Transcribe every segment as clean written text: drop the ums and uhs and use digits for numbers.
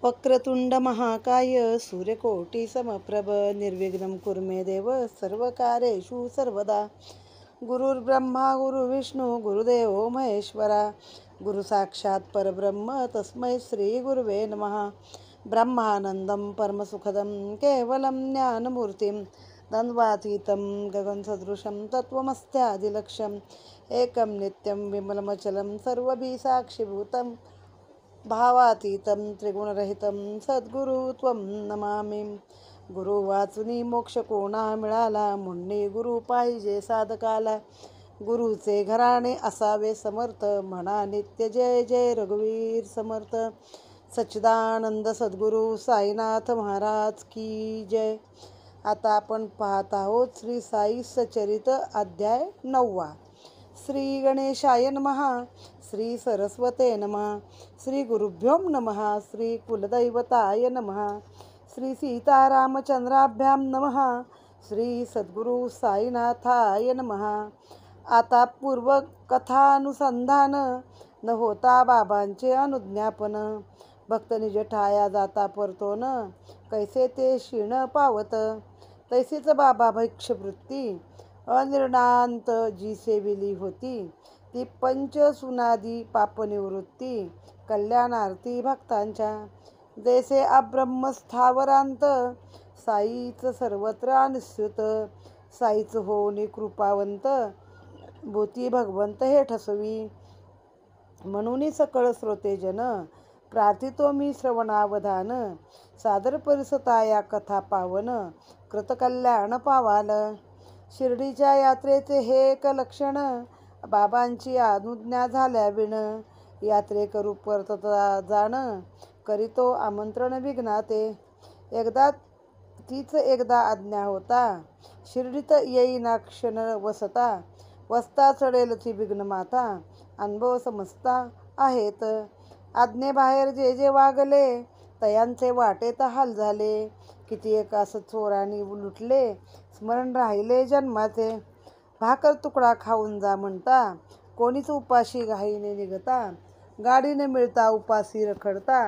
वक्रतुंड महाकाय सूर्यकोटि समप्रभ निर्विघ्नं कुरु मे देव सर्वकार्येषु सर्वदा। गुरुर्ब्रह्मा गुरुविष्णू गुरुदेवो महेश्वरा गुरु साक्षात् परब्रह्म तस्मै श्री गुरुवे नमः। ब्रह्मानंदं परमसुखदं केवलं ज्ञानमूर्तिं द्वन्द्वातीतं गगनसदृशं तत्त्वमस्यादिलक्ष्यम् एकं नित्यं विमलमचलं सर्वभिसाक्षिभूतं भावातीतं त्रिगुणरहितं सद्गुरु त्वं नमामि। गुरु वाचुनी मोक्ष कोणा मिळाला, मुन्नी गुरु पाहिजे साधकाला। गुरुचे घराणे असावे समर्थ, म्हणा नित्य जय जय रघुवीर समर्थ। सच्चिदानंद सद्गुरु साईनाथ महाराज की जय। आता आपण पाहत आहोत श्री साई सचरित अध्याय 9। श्री गणेशाय नमः, श्री सरस्वते नमः, श्री गुरुभ्यो नमः, श्री कुलदैवताय नमः, श्री सीतारामचंद्राभ्यां नमः, श्री सद्गुरु साईनाथाय नमः। आता पूर्व कथानुसंधान न होता बाबांचे अनुज्ञापन। भक्त निज ठाया जाता परतोन, कैसे ते क्षीण पावत। तैसेच बाबा भिक्षवृत्ती अनिर्णांत जी सेविली होती, ती पंचसुनादी पापनिवृत्ती कल्याणार्थी भक्तांच्या। जैसे अब्रह्मस्थावरांत साईच सर्वत्र अनिश्चित, साईच होनी कृपावंत भूती भगवंत हे ठसवी। म्हणून सकळ श्रोतेजन प्रार्थितो मी श्रवणावधान, सादर परिसता या कथा पावन कृतकल्याण पावाल। शिर्डीच्या यात्रेचे हे एक लक्षण, बाबांची अनुज्ञा झाल्याविण यात्रेकरू परतता जाण, करीतो आमंत्रण विघ्नाते। एकदा आज्ञा होता, शिर्डीत येईना क्षण वसता, वसता चढेल ती विघ्न माता, अनुभव समजता आहेत। आज्ञेबाहेर जे जे वागले, तयांचे वाटेत हाल झाले। किती एकास चोरांनी लुटले, स्मरण राहिले जन्माचे। भाकर तुकडा खाऊन जा म्हणता, कोणीच उपाशी घाईने निघता, गाडीने मिळता उपाशी रखडता,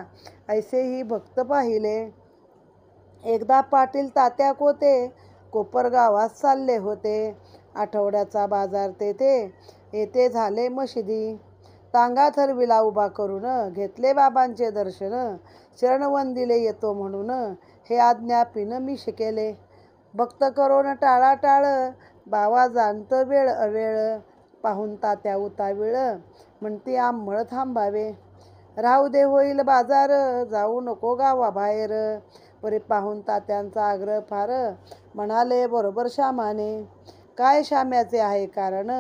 ऐसेही भक्त पाहिले। एकदा पाटील तात्या कोते कोपरगावात चालले होते, आठवड्याचा बाजार तेथे, येथे झाले मशिदी। टांगा ठरविला उभा करून, घेतले बाबांचे दर्शन, चरणवंदिले येतो म्हणून, हे आज्ञापिन मी शिकेले। भक्त करोन टाळाटाळ, बाबा जाणत वेळ अवेळ, पाहून तात्या उतावीळ, म्हणती आंमळ थांबावे। राहू दे होईल बाजार, जाऊ नको गावाबाहेर, परी पाहून तात्यांचा आग्रह फार, म्हणाले बरोबर श्यामाने। काय श्याम्याचे आहे कारण,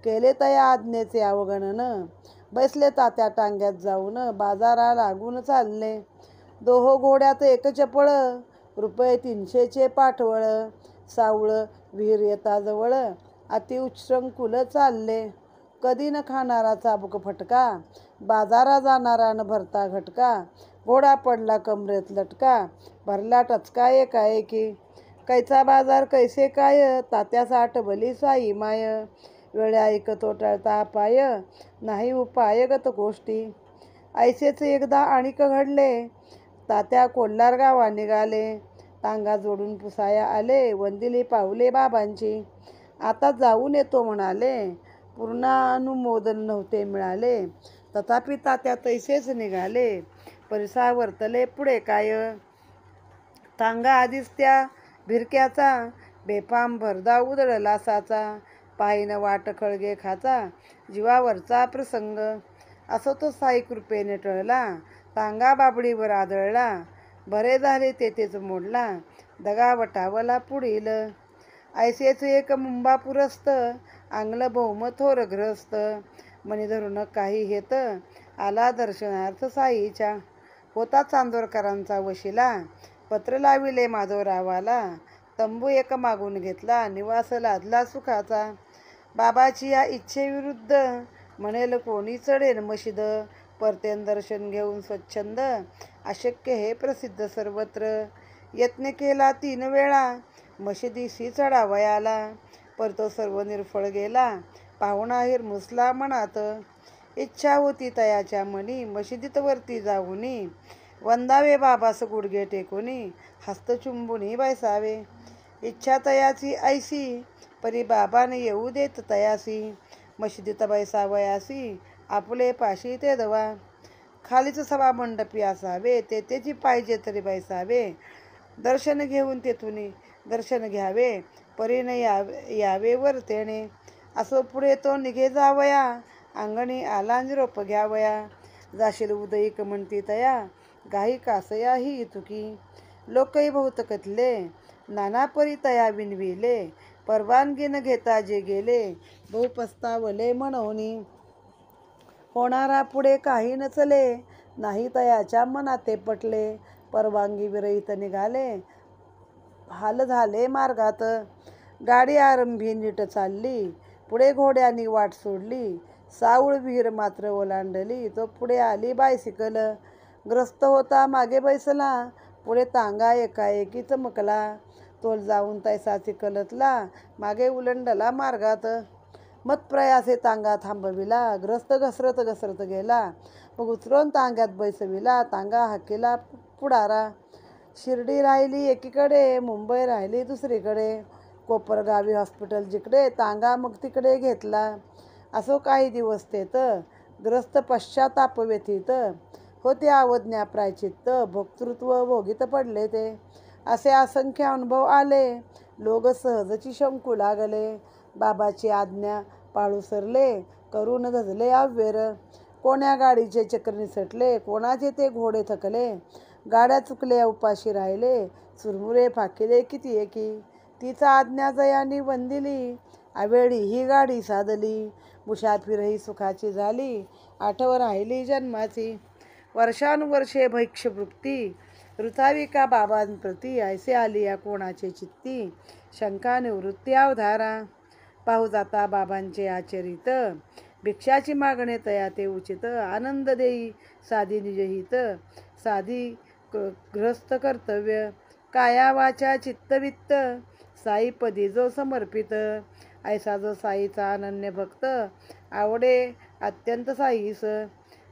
केले तया आज्ञेचे अवगणन। बैसले तात्या टांग्यात जाऊन, बाजारा लागून चालले। दोहो घोड्यात एक चपळ, रुपये 300चे पाठवळ, सावळ विहीर येता जवळ, अति उच्छृंखल चालले। कधी न खाणारा चाबूक फटका, बाजारा जाणारा न भरता घटका, घोडा पडला कमरेत लटका, भरला टचका एकाएकी। कैचा बाजार कैसे काय, तात्यास आठवली साई माय, वेळ ऐकतो टळता पाय, नाही उपाय गत गोष्टी। ऐसेच एकदा आणिक घडले, तात्या कोल्हार गावा निघाले, टांगा जोडून पुसाया आले, वंदिली पावले बाबांची। आता जाऊन येतो म्हणाले, पूर्णानुमोदन नव्हते मिळाले, तथापि तात्या तैसेच निघाले। परिसा वर्तले पुढे काय, टांगा आधीच त्या भिरक्याचा, बेफाम भरदा उधळला साचा, पाहिन वाट खळगे खाचा, जीवावरचा प्रसंग। असो तो साई कृपेने टळला, टांगा बाबडीवर आदळला, बरे झाले तेथेच मोडला, दगा वटावला पुढील। ऐसेच एक मुंबापुरस्त, आंगल भौम थोर ग्रस्त, मनी धरून काही हेत, आला दर्शनार्थ साईच्या। होता चांदोरकरांचा वशिला, पत्र लाविले माधवरावाला, तंबू एक मागून घेतला, निवास लादला सुखाचा। बाबाची या इच्छेविरुद्ध, म्हणेल कोणी चढेल मशिद, परतेन दर्शन घेऊन स्वच्छंद, अशक्य हे प्रसिद्ध सर्वत्र। यत्न केला 3 वेळा, मशिदीशी चढावयाला, परतो सर्व निर्फळ गेला, पाहुणा हिरमुसला मनात। इच्छा होती तयाच्या मनी, मशिदीत वरती जाऊनी, वंदावे बाबास गुडघे टेकोनी, हस्तचुंबुनी बैसावे. इच्छा तयाची ऐसी, परी बाबाने येऊ देत तयासी. मशिदीत बैसावयासी, आपुले पाशी ते दवा. खालीच सभा मंडपी असावे, तेथेची पाहिजे तरी बैसावे. दर्शन घेऊन तेथून दर्शन घ्यावे, परीने यावे वर तेणे. असो पुढे तो निघे जावया, अंगणी आला निरोप घ्यावया. जाशील उदयिक म्हणती तया, गाही कासया ही तुकी. लोकही बहुत कथले, नाना परी तया विनविले. परवानगी न घेता जे गेले, बहु पस्तावले म्हणोनी. होणारा पुढे काही नचले, नाही तयाच्या मनात ते पटले. परवानगी विरहित निघाले, हाल झाले मार्गात. गाडी आरंभी नीट चालली, पुढे घोड्यांनी वाट सोडली. साऊळ विहीर मात्र ओलांडली, तो पुढे आली बायसिकल. ग्रस्त होता मागे बैसला, पुढे तांगा एकाएकी चमकला. तोल जाऊन तैसा चिकलतला, मागे उलंडला मार्गात. मत प्रयासे तांगा थांबविला, ग्रस्त घसरत घसरत गेला. मग उतरून तांग्यात बैसविला, तांगा हाकेला पुढारा. शिर्डी राहिली एकीकडे, मुंबई राहिली दुसरीकडे. कोपरगावी हॉस्पिटल जिकडे, तांगा मग तिकडे घेतला. असो काही दिवस तेत, ग्रस्त पश्चाताप व्यथित. होते अवज्ञा प्रायचित्त, भोक्तृत्व भोगीत पडले ते. असे असंख्य अनुभव आले, लोक सहजची शंकू लागले. बाबाची आज्ञा पाळू सरले, करून धजले अव्वेर. कोण्या गाडीचे चक्र निसटले, कोणाचे ते घोडे थकले. गाड्या चुकले उपाशी राहिले, चुरमुरे फाकिले किती एकी. तिचा आज्ञा जयानी वंदिली, आवेळी ही गाडी साधली. मुसाफिरही सुखाची झाली, आठव राहिली जन्माची. वर्षानुवर्षे भैक्षवृत्ती, ऋतावी का बाबांप्रती. ऐसे आली या कोणाचे चित्ती, शंका निवृत्ती अवधारा. पाहू जाता बाबांचे आचरित, भिक्षाची मागणे तया ते उचित. आनंद देई साधी निजहित, साधी ग्रस्त कर्तव्य. काया वाचा चित्तवित्त, साईपदी जो समर्पित. ऐसा जो साईचा अनन्य भक्त, आवडे अत्यंत साईस.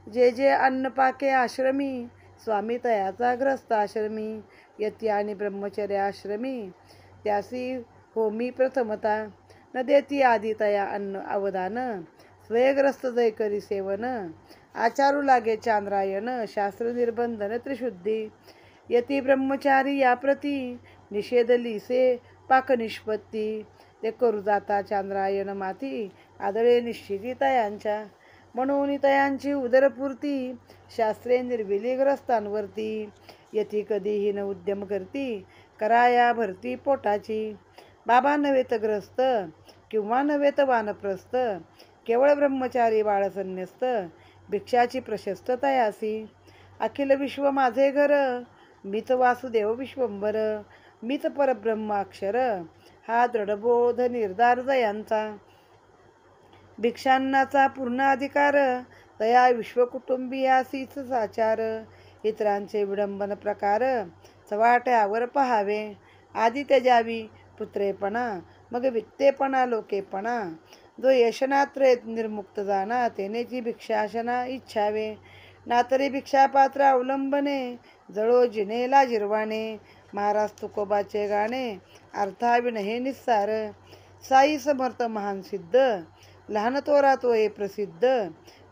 जे जे अन्न पाके आश्रमी, स्वामी तयाचा ग्रस्त आश्रमी. यती आणि ब्रह्मचर्य आश्रमी, त्यासी होमी प्रथमता. न देती आधी तया अन्न अवदान, स्वयग्रस्त जय करी सेवन. आचारू लागे चांद्रायण, शास्त्र निर्बंधन त्रिशुद्धी. यती ब्रह्मचारी या प्रती, निषेधली से पाक निष्पत्ती. ते करू जाता चांद्रायण माती, आदळे निश्चिती तयांच्या. म्हणून तयांची उदरपूर्ती, शास्त्रे निर्विली ग्रस्तांवरती. यती कधीही न उद्यम करती, कराया भरती पोटाची. बाबा नव्हेत ग्रस्त, किंवा नव्हेत वानप्रस्थ. केवळ ब्रह्मचारी बाळसन्यस्त, भिक्षाची प्रशस्त तयासी. अखिल विश्व माझे घर, मीच वासुदेव विश्वंभर. मीच परब्रह्म अक्षर, हा दृढबोध निर्धार जयांचा. भिक्षांनाचा पूर्ण अधिकार, तया विश्वकुटुंबियासीच साचार. इतरांचे विडंबन प्रकार, चव्हाट्यावर पहावे. आधी त्याजावी पुत्रेपणा, मग वित्तेपणा लोकेपणा. जो यशनात्रे निर्मुक्त जाना, तेनेची भिक्षाशना इच्छावे. नातरी भिक्षापात्र अवलंबने, जळो जिनेला जिरवाणे. महाराज तुकोबाचे गाणे, अर्थाविन हे निस्सार. साई समर्थ महान सिद्ध, लहान तोरा तो हे प्रसिद्ध.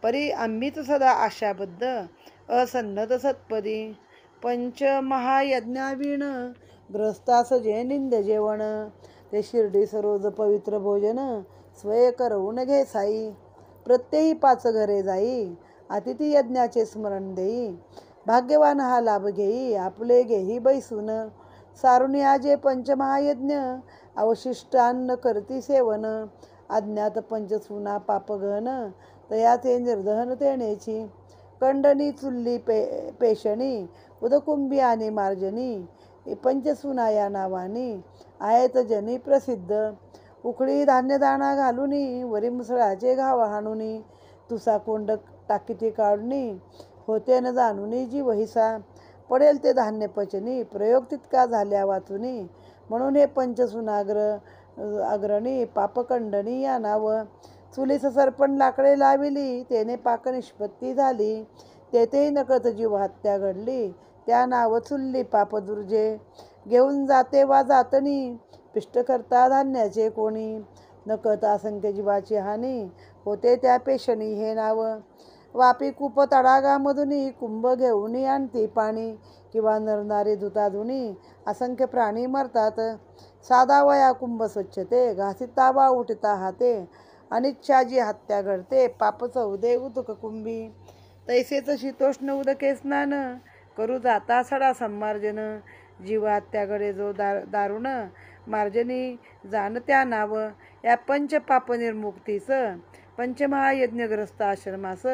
परी आम्हीच सदा आशाबद्ध, असन्नत सत्पदी. पंचमहायज्ञाविण, ग्रस्तास जे निंद जेवण. ते शिर्डी सरोज पवित्र भोजन, स्वय करवून घे साई. प्रत्येही 5 घरे जाई, अतिथी यज्ञाचे स्मरण देई. भाग्यवान हा लाभ घेई, आपले घेई बैसून. सारुणी आजे पंचमहायज्ञ, अवशिष्टान्न करती सेवन. अज्ञात पंचसूना पापगहन, तयाचे निर्दहन तेनेची. कंडनी चुल्ली पेशणी, उदकुंभी आणि मार्जनी. पंचसूना या नावानी, आहेत जनी प्रसिद्ध. उकळी धान्यदाणा घालुनी, वरी मुसळाचे घाव हाणुनी. तुसा कोंड टाकीती काढुनी, होते न जाणुनी जीव हिसा. पडेल ते धान्य पचनी, प्रयोग तितका झाल्या वाचुनी. म्हणून हे पंचसूनाग्र अग्रणी, पापकंडनी या नाव. चुलीस सरपण लाकडे लाविली, तेने पाक निष्पत्ती झाली. तेथेही नकळत जीव हत्या घडली, त्या नाव चुलली पाप दुर्जे. घेऊन जाते वा जातनी, पिष्ट करता धान्याचे कोणी. नकळत असंख्य जीवाची हानी, होते त्या पेशणी हे नाव. वापी कूप तडागामधुनी, कुंभ घेऊन आणती पाणी. किंवा नरनारी धुताधुनी, असंख्य प्राणी मरतात. साधा वया कुंभ स्वच्छते, घासिता वा उठता हाते. अनिच्छाजी हत्या घडते, पाप चौदे उदक कुंभी. तैसेच शीतोष्ण उदके स्नान, करू जाता सडा संमार्जन. जीव हत्या घडे जो दारुण, मार्जनी जाण त्या नाव. या पंचपाप निर्मुक्तीस, पंचमहायज्ञग्रस्त आश्रमास.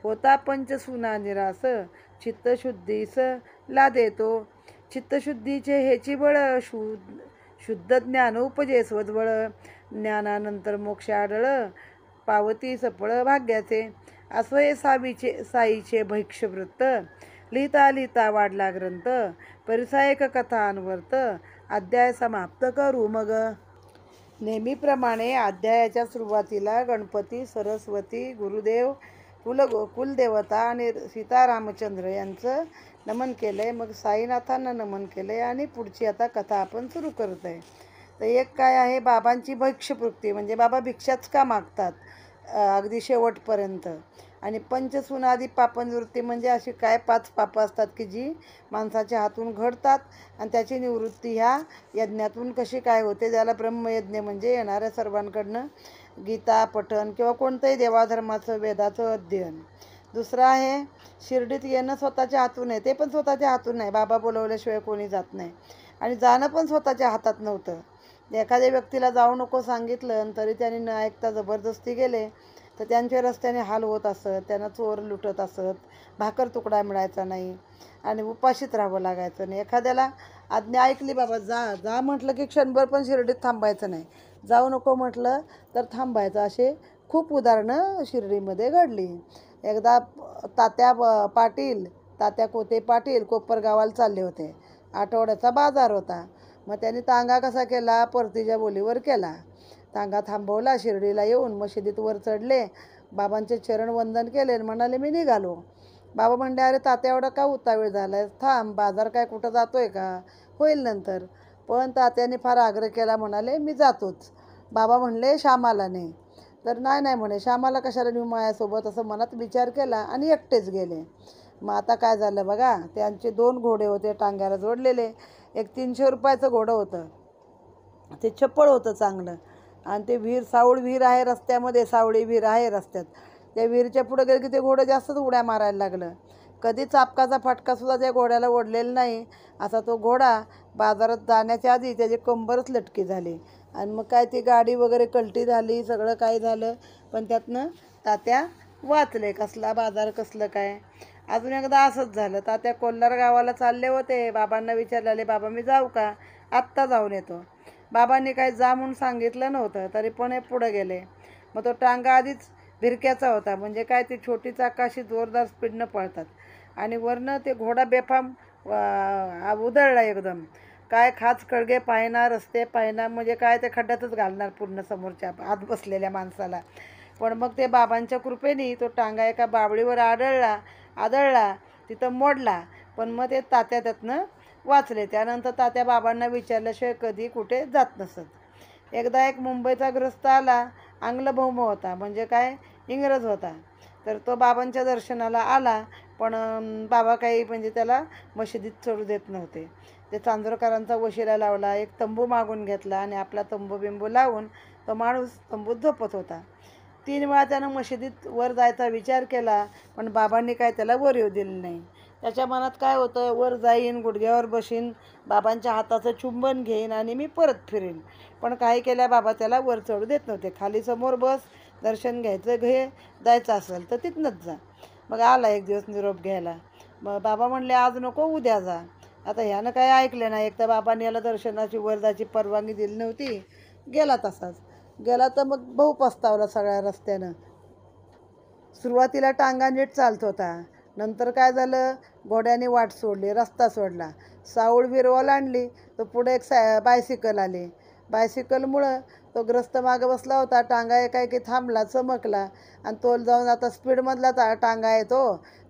होता पंचसूना निरास, चित्तशुद्धीस लादे तो. चित्तशुद्धीचे हेची बळ, शुद्ध ज्ञान उपजे स्वद्बळ. ज्ञानानंतर मोक्ष आढळ, पावती सफळ भाग्याचे. असोय साईचे भैक्षवृत्त, लिहिता लिहिता वाढला ग्रंथ. परिसायक कथा अनवर्त, अध्याय समाप्त करू मग. नेहमीप्रमाणे अध्यायाच्या सुरुवातीला गणपती, सरस्वती, गुरुदेव, कुलदेवता आणि सीतारामचंद्र यांचं नमन केलंय. मग साईनाथांना नमन केलंय आणि पुढची आता कथा आपण सुरू करत आहे. तर एक काय आहे, बाबांची भैक्षपूर्ती, म्हणजे बाबा भिक्षाच का मागतात अगदी शेवटपर्यंत. आणि पंचसूनादी पापनिवृत्ती म्हणजे अशी काय 5 पापं असतात की जी माणसाच्या हातून घडतात आणि त्याची निवृत्ती ह्या यज्ञातून कशी काय होते. ज्याला ब्रह्मयज्ञ म्हणजे येणाऱ्या सर्वांकडनं गीता पठण किंवा कोणतंही देवाधर्माचं वेदाचं अध्ययन. दुसरं आहे शिर्डीत येणं स्वतःच्या हातून आहे, ते पण स्वतःच्या हातून नाही, बाबा बोलवल्याशिवाय कोणी जात नाही. आणि जाणं पण स्वतःच्या हातात नव्हतं. एखाद्या व्यक्तीला जाऊ नको सांगितलं तरी त्यांनी न ऐकता जबरदस्ती गेले तर त्यांच्या रस्त्याने हाल होत असत, त्यांना चोर लुटत असत, भाकर तुकडा मिळायचा नाही आणि उपाशीत राहावं लागायचं नाही. एखाद्याला आज्ञा ऐकली, बाबा जा जा म्हटलं की क्षणभर पण शिर्डीत थांबायचं नाही, जाऊ नको म्हटलं तर थांबायचं. असे खूप उदाहरणं शिर्डीमध्ये घडली. एकदा तात्या कोते पाटील कोपरगावाला चालले होते. आठवड्याचा बाजार होता. मग त्यांनी तांगा कसा केला, परतीच्या बोलीवर केला. तांगा थांबवला. शिर्डीला येऊन मशिदीत वर चढले, बाबांचे चरण वंदन केले आणि म्हणाले मी निघालो. बाबा म्हणले अरे तात्या एवढा का उतावीळ झालाय, थांब, बाजार काय कुठं जातोय का, होईल नंतर. पण तात्याने फार आग्रह केला, म्हणाले मी जातोच. बाबा म्हणले श्यामाला नाही. तर नाही म्हणे, श्यामाला कशाला नेऊ माझ्यासोबत, असं मनात विचार केला आणि एकटेच गेले. मग आता काय झालं बघा, त्यांचे 2 घोडे होते टांग्याला जोडलेले. एक 300 रुपयाचं घोडं होतं, ते चप्पळ होतं चांगलं. आणि ते सावळ विहीर आहे रस्त्यामध्ये, सावळी विहीर आहे रस्त्यात. त्या विहीरच्या पुढं गेलं की ते घोडं जास्तच उड्या मारायला लागलं. कधी चापकाचा फटकासुद्धा त्या घोड्याला ओढलेला नाही. असा तो घोडा बाजारात जाण्याच्या आधी त्याची कंबरच लटकी झाली. आणि मग काय ती गाडी वगैरे कलटी झाली, सगळं काय झालं, पण त्यातनं तात्या वाचले. कसला बाजार, कसलं काय. अजून एकदा असंच झालं. तात्या कोल्हार गावाला चालले होते. बाबांना विचारले, बाबा मी जाऊ का, आत्ता जाऊन येतो. बाबांनी काय जा म्हणून सांगितलं नव्हतं, तरी पण हे पुढं गेले. मग तो टांगा आधीच भिरक्याचा होता, म्हणजे काय ती छोटी चाकाशी जोरदार स्पीडनं पळतात. आणि वरनं ते घोडा बेफाम उधळला एकदम. काय खाच कळगे पाहणार, रस्ते पाहणार, म्हणजे काय ते खड्ड्यातच घालणार पूर्ण समोरच्या आत बसलेल्या माणसाला. पण मग ते बाबांच्या कृपेने तो टांगा एका बाबळीवर आदळला, तिथं मोडला. पण मग ते तात्या त्यातनं वाचले. त्यानंतर तात्या बाबांना विचारल्याशिवाय कधी कुठे जात नसत. एकदा एक मुंबईचा ग्रस्त आला, आंग्लभौम होता, म्हणजे काय इंग्रज होता. तर तो बाबांच्या दर्शनाला आला, पण बाबा काही म्हणजे त्याला मशिदीत चढू देत नव्हते. ते चांदोरकरांचा वशिला लावला, एक तंबू मागून घेतला आणि आपला तंबू बिंबू लावून तो माणूस तंबूत झोपत होता. 3 वेळा त्यानं मशिदीत वर जायचा विचार केला, पण बाबांनी काय त्याला वर येऊ दिलं नाही. त्याच्या मनात काय होतं, वर जाईन, गुडघ्यावर बसीन, बाबांच्या हाताचं चुंबन घेईन आणि मी परत फिरेन. पण काही केल्या बाबा त्याला वर चढू देत नव्हते. खाली समोर बस, दर्शन घ्यायचं, जायचं असेल तर तिथनंच जा. मग आला एक दिवस निरोप घ्यायला. मग बाबा म्हणले आज नको, उद्या जा. आता ह्यानं काय ऐकलं नाही. एक तर बाबांनी याला दर्शनाची वर जायची परवानगी दिली नव्हती. गेला तसाच गेला. तर मग बहु पस्तावला सगळ्या रस्त्यानं. सुरुवातीला टांगा नीट चालत होता, नंतर काय झालं, घोड्याने वाट सोडली, रस्ता सोडला. साऊळ विरवा आणली तर पुढे एक बायसिकल आली. बायसिकलमुळं तो ग्रस्त मागं बसला होता, टांगा एकाएकी थांबला, चमकला आणि तो जाऊन आता स्पीडमधला टांगा आहे तो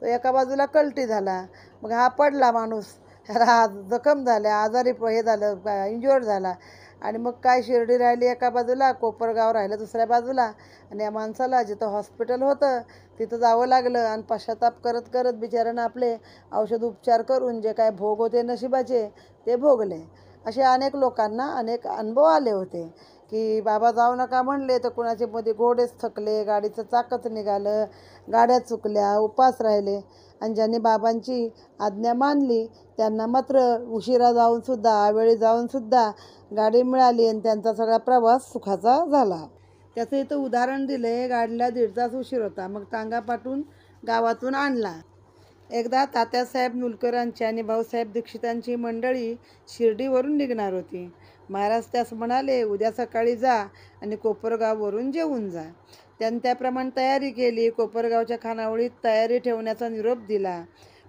एका बाजूला कलटी झाला. मग हा पडला माणूस, ह्याला जखम झाल्या, आजारी हे झालं, इंज्युअर्ड झाला. आणि मग काय शिर्डी राहिली एका बाजूला, कोपरगाव राहिलं दुसऱ्या बाजूला. आणि या माणसाला जिथं हॉस्पिटल होतं तिथं जावं लागलं आणि पश्चाताप करत करत बिचाऱ्यानं आपले औषध उपचार करून जे काय भोग होते नशिबाचे ते भोगले. असे अनेक लोकांना अनेक अनुभव आले होते की बाबा जाऊ नका म्हणले तर कुणाचे मध्ये घोडेच थकले, गाडीचं चाकच निघालं, गाड्या चुकल्या, उपास राहिले. आणि ज्यांनी बाबांची आज्ञा मानली त्यांना मात्र उशिरा जाऊनसुद्धा, अवेळी जाऊनसुद्धा गाडी मिळाली आणि त्यांचा सगळा प्रवास सुखाचा झाला. त्याचं इथं उदाहरण दिलं आहे. गाडीला 1.5 तास उशीर होता, मग टांगा पाठवून गावातून आणला. एकदा तात्यासाहेब नुलकरांची आणि भाऊसाहेब दीक्षितांची मंडळी शिर्डीवरून निघणार होती. महाराज त्यास म्हणाले, उद्या सकाळी जा आणि कोपरगाववरून जेवून जा. त्यांनी त्याप्रमाणे तयारी केली. कोपरगावच्या खानावळीत तयारी ठेवण्याचा निरोप दिला.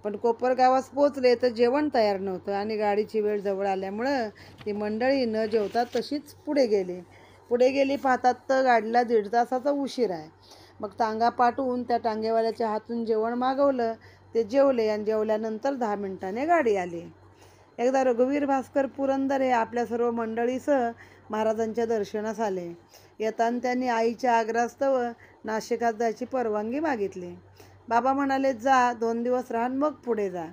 पण कोपरगावास पोचले तर जेवण तयार नव्हतं आणि गाडीची वेळ जवळ आल्यामुळं ती मंडळी न जेवता तशीच पुढे गेली. पाहतात तर गाडीला 1.5 तासाचा उशीर आहे. मग टांगा पाठवून त्या टांगेवाल्याच्या हातून जेवण मागवलं. ते जेवले आणि जेवल्यानंतर 10 मिनिटांनी गाडी आली. एकदा रघुवीर भास्कर पुरंदर हे आपल्या सर्व मंडळीसह महाराजांच्या दर्शनास आले. येताना त्यांनी आईच्या आग्रहास्तव नाशिकात जायची परवानगी मागितली. बाबा म्हणाले, जा 2 दिवस राहा मग पुढे जा.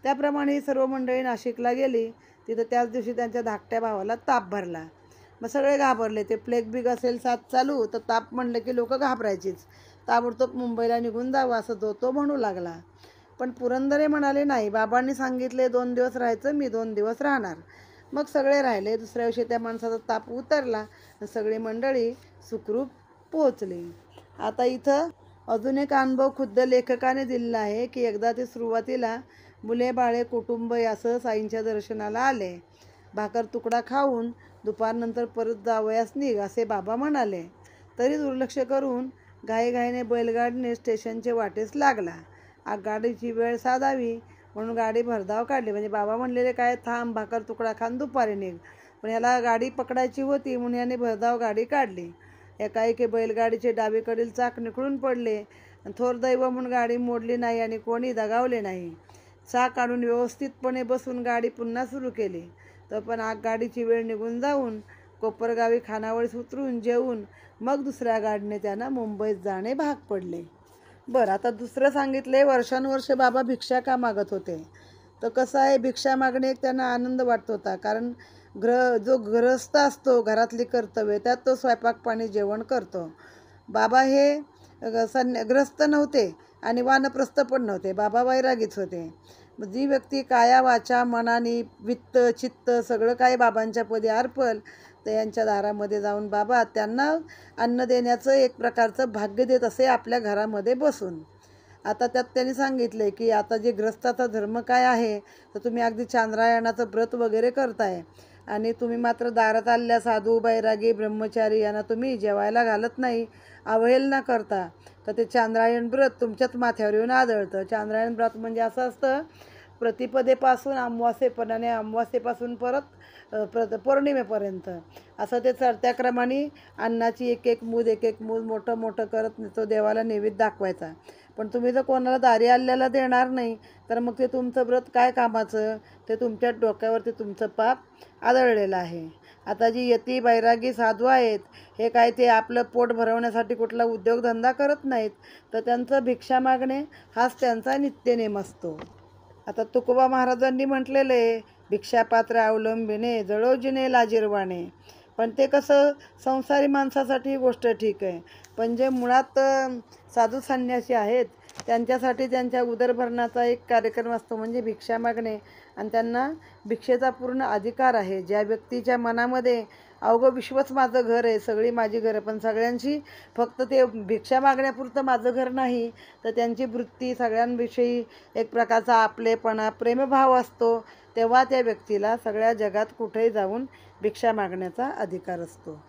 त्याप्रमाणे सर्व मंडळी नाशिकला गेली. तिथं त्याच दिवशी त्यांच्या धाकट्या भावाला ताप भरला. मग सगळे घाबरले. ते प्लेग बिग असेल साथ चालू तर ताप म्हणलं की लोक घाबरायचीच. ताबडतोब मुंबईला निघून जावं असं तो म्हणू लागला. पण पुरंदरे म्हणाले, नाही, बाबांनी सांगितले 2 दिवस राहायचं, मी 2 दिवस राहणार. मग सगळे राहिले. दुसऱ्या दिवशी त्या माणसाचा ताप उतरला आणि सगळी मंडळी सुखरूप पोहोचली. आता इथं अजून एक अनुभव खुद्द लेखकाने दिलेला आहे की एकदा ते सुरुवातीला मुले बाळे कुटुंब यासह साईंच्या दर्शनाला आले. भाकर तुकडा खाऊन दुपारनंतर परत जावयास निघ असे बाबा म्हणाले. तरी दुर्लक्ष करून घाईघाईने बैलगाडीने स्टेशनचे वाटेस लागला. आगगाडीची वेळ साधावी म्हणून गाडी भरधाव काढली. म्हणजे बाबा म्हणलेले काय, थांब, भाकर तुकडा खान दुपारी निघ. पण ह्याला गाडी पकडायची होती म्हणून याने भरधाव गाडी काढली. एकाएकी बैलगाडीचे डावीकडील चाक निखळून पडले. थोर दैव म्हणून गाडी मोडली नाही आणि कोणी दगावले नाही. चाक काढून व्यवस्थितपणे बसून गाडी पुन्हा सुरू केली. तर पण आगगाडीची वेळ निघून जाऊन कोपरगावी खानावळीस उतरून जेवून मग दुसऱ्या गाडीने त्यांना मुंबईत जाणे भाग पडले. बरं, आता दुसरं सांगितले. वर्षानुवर्ष बाबा भिक्षा का मागत होते. तर कसं आहे, भिक्षा मागणे एक त्यांना आनंद वाटत होता. कारण जो गृहस्थ असतो, घरातली कर्तव्य, त्यात तो स्वयंपाक पाणी जेवण करतो. बाबा हे ग्रस्त नव्हते आणि वानप्रस्थ पण नव्हते. बाबा वैरागीच होते. जी व्यक्ती काया वाचा मनाने वित्त चित्त सगळं काही बाबांच्या पदी अर्पल तर यांच्या दारामध्ये जाऊन बाबा त्यांना अन्न देण्याचं एक प्रकारचं भाग्य देत असे आपल्या घरामध्ये बसून. आता त्यात त्यांनी सांगितले की आता जे ग्रस्ताचा धर्म काय आहे तर तुम्ही अगदी चांद्रायणाचं व्रत वगैरे करताय आणि तुम्ही मात्र दारात आलेल्या साधू बैरागी ब्रह्मचारी यांना तुम्ही जेवायला घालत नाही, अवहेलना करता. तर ते चांद्रायण व्रत तुमच्याच माथ्यावर येऊन आदळतं. चांद्रायण व्रत म्हणजे असं असतं, प्रतिपदेपासून अमावास्येपणाने अमावास्येपासून परत पौर्णिमेपर्यंत असं ते चढत्या क्रमाने अन्नाची एक मूद मोठं मोठं करत तो देवाला नैवेद्य दाखवायचा. पण तुम्ही जर कोणाला दारी आल्याला देणार नाही तर मग ते तुमचं व्रत काय कामाचं, ते तुमच्या डोक्यावरती तुमचं पाप आदळलेलं आहे. आता जी यती बैरागी साधू आहेत हे काय ते आपलं पोट भरवण्यासाठी कुठला उद्योगधंदा करत नाहीत, तर त्यांचं भिक्षा मागणे हाच त्यांचा नित्यनेम असतो. आता तुकोबा महाराजांनी म्हटलेलं आहे, भिक्षापात्र अवलंबिने जळोजिने लाजिरवाणे. पण ते कसं संसारी माणसासाठी ही गोष्ट ठीक आहे, पण जे मुळात साधू संन्यासी आहेत त्यांच्यासाठी त्यांच्या उदरभरणाचा एक कार्यक्रम असतो म्हणजे भिक्षा मागणे. आणि त्यांना भिक्षेचा पूर्ण अधिकार आहे. ज्या व्यक्तीच्या मनामध्ये अवघं विश्वच माझं घर आहे, सगळी माझी घरं, पण सगळ्यांची फक्त ते भिक्षा मागण्यापुरतं माझं घर नाही, तर त्यांची वृत्ती सगळ्यांविषयी एक प्रकारचा आपलेपणा प्रेमभाव असतो, तेव्हा त्या व्यक्तीला सगळ्या जगात कुठेही जाऊन भिक्षा मागण्याचा अधिकार असतो.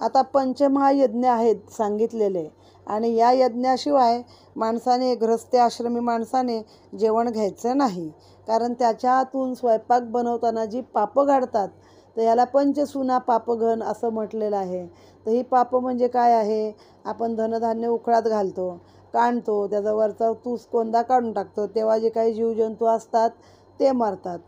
आता पंचमहायज्ञ आहेत सांगितलेले आणि या यज्ञाशिवाय माणसाने, गृहस्थ आश्रमी माणसाने जेवण घ्यायचं नाही. कारण त्याच्या हातून स्वयंपाक बनवताना जी पापं घडतात तर याला पंचसूना पापघन असं म्हटलेलं आहे. तर ही पाप म्हणजे काय आहे? आपण धनधान्य उखळात घालतो, काढतो, त्याचा वरचा तूस कोंदा काढून टाकतो, तेव्हा जे काही जीवजंतू असतात ते मरतात.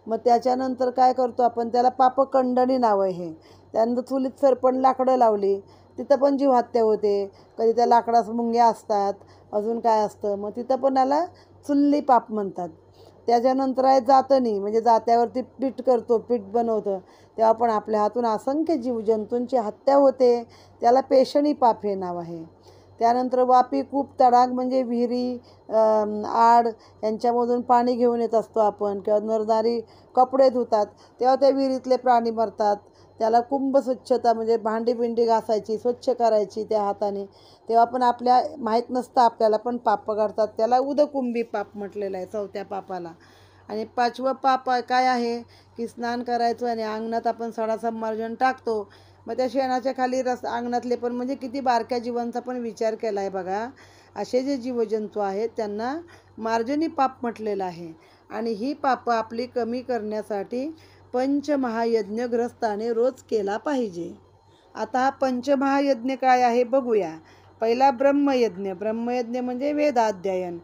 मग त्याच्यानंतर काय करतो आपण? त्याला पापखंडणी नाव आहे हे. त्यानंतर चुलीत सरपण लाकडं लावली, तिथं पण जीवहत्या होते. कधी त्या लाकडास मुंग्या असतात, अजून काय असतं, मग तिथं पण याला चुल्ली पाप म्हणतात. त्याच्यानंतर आहे जातणी, म्हणजे जात्यावरती पीठ करतो, पीठ बनवतं, तेव्हा पण आपल्या हातून असंख्य जीवजंतूंची हत्या होते, त्याला पेशणी पाप हे नाव आहे. त्यानंतर वापी, कूप, तडाग म्हणजे विहिरी, आड यांच्यामधून पाणी घेऊन येत असतो आपण, किंवा नरनारी कपडे धुतात तेव्हा त्या विहिरीतले प्राणी मरतात. त्याला कुंभ स्वच्छता म्हणजे भांडी बिंडी घासायची, स्वच्छ करायची त्या हाताने, तेव्हा पण आपल्या माहीत नसतं आपल्याला पण पाप काढतात. त्याला उदकुंभी पाप म्हटलेलं आहे, चौथ्या पापाला. आणि 5वं पाप काय आहे? की स्नान करायचं आणि अंगणात आपण सडा संमार्जन टाकतो, मग त्या शेणाच्या खाली अंगणातले पण, म्हणजे किती बारक्या जीवांचा पण विचार केला आहे बघा. असे जे जीवजंतू आहेत त्यांना मार्जनी पाप म्हटलेलं आहे. आणि ही पापं आपली कमी करण्यासाठी पंचमहायज्ञ गृहस्थाने रोज केला पाहिजे. आता हा पंचमहायज्ञ काय आहे बघूया. पहिला ब्रह्मयज्ञ. ब्रह्मयज्ञ म्हणजे वेदाध्ययन.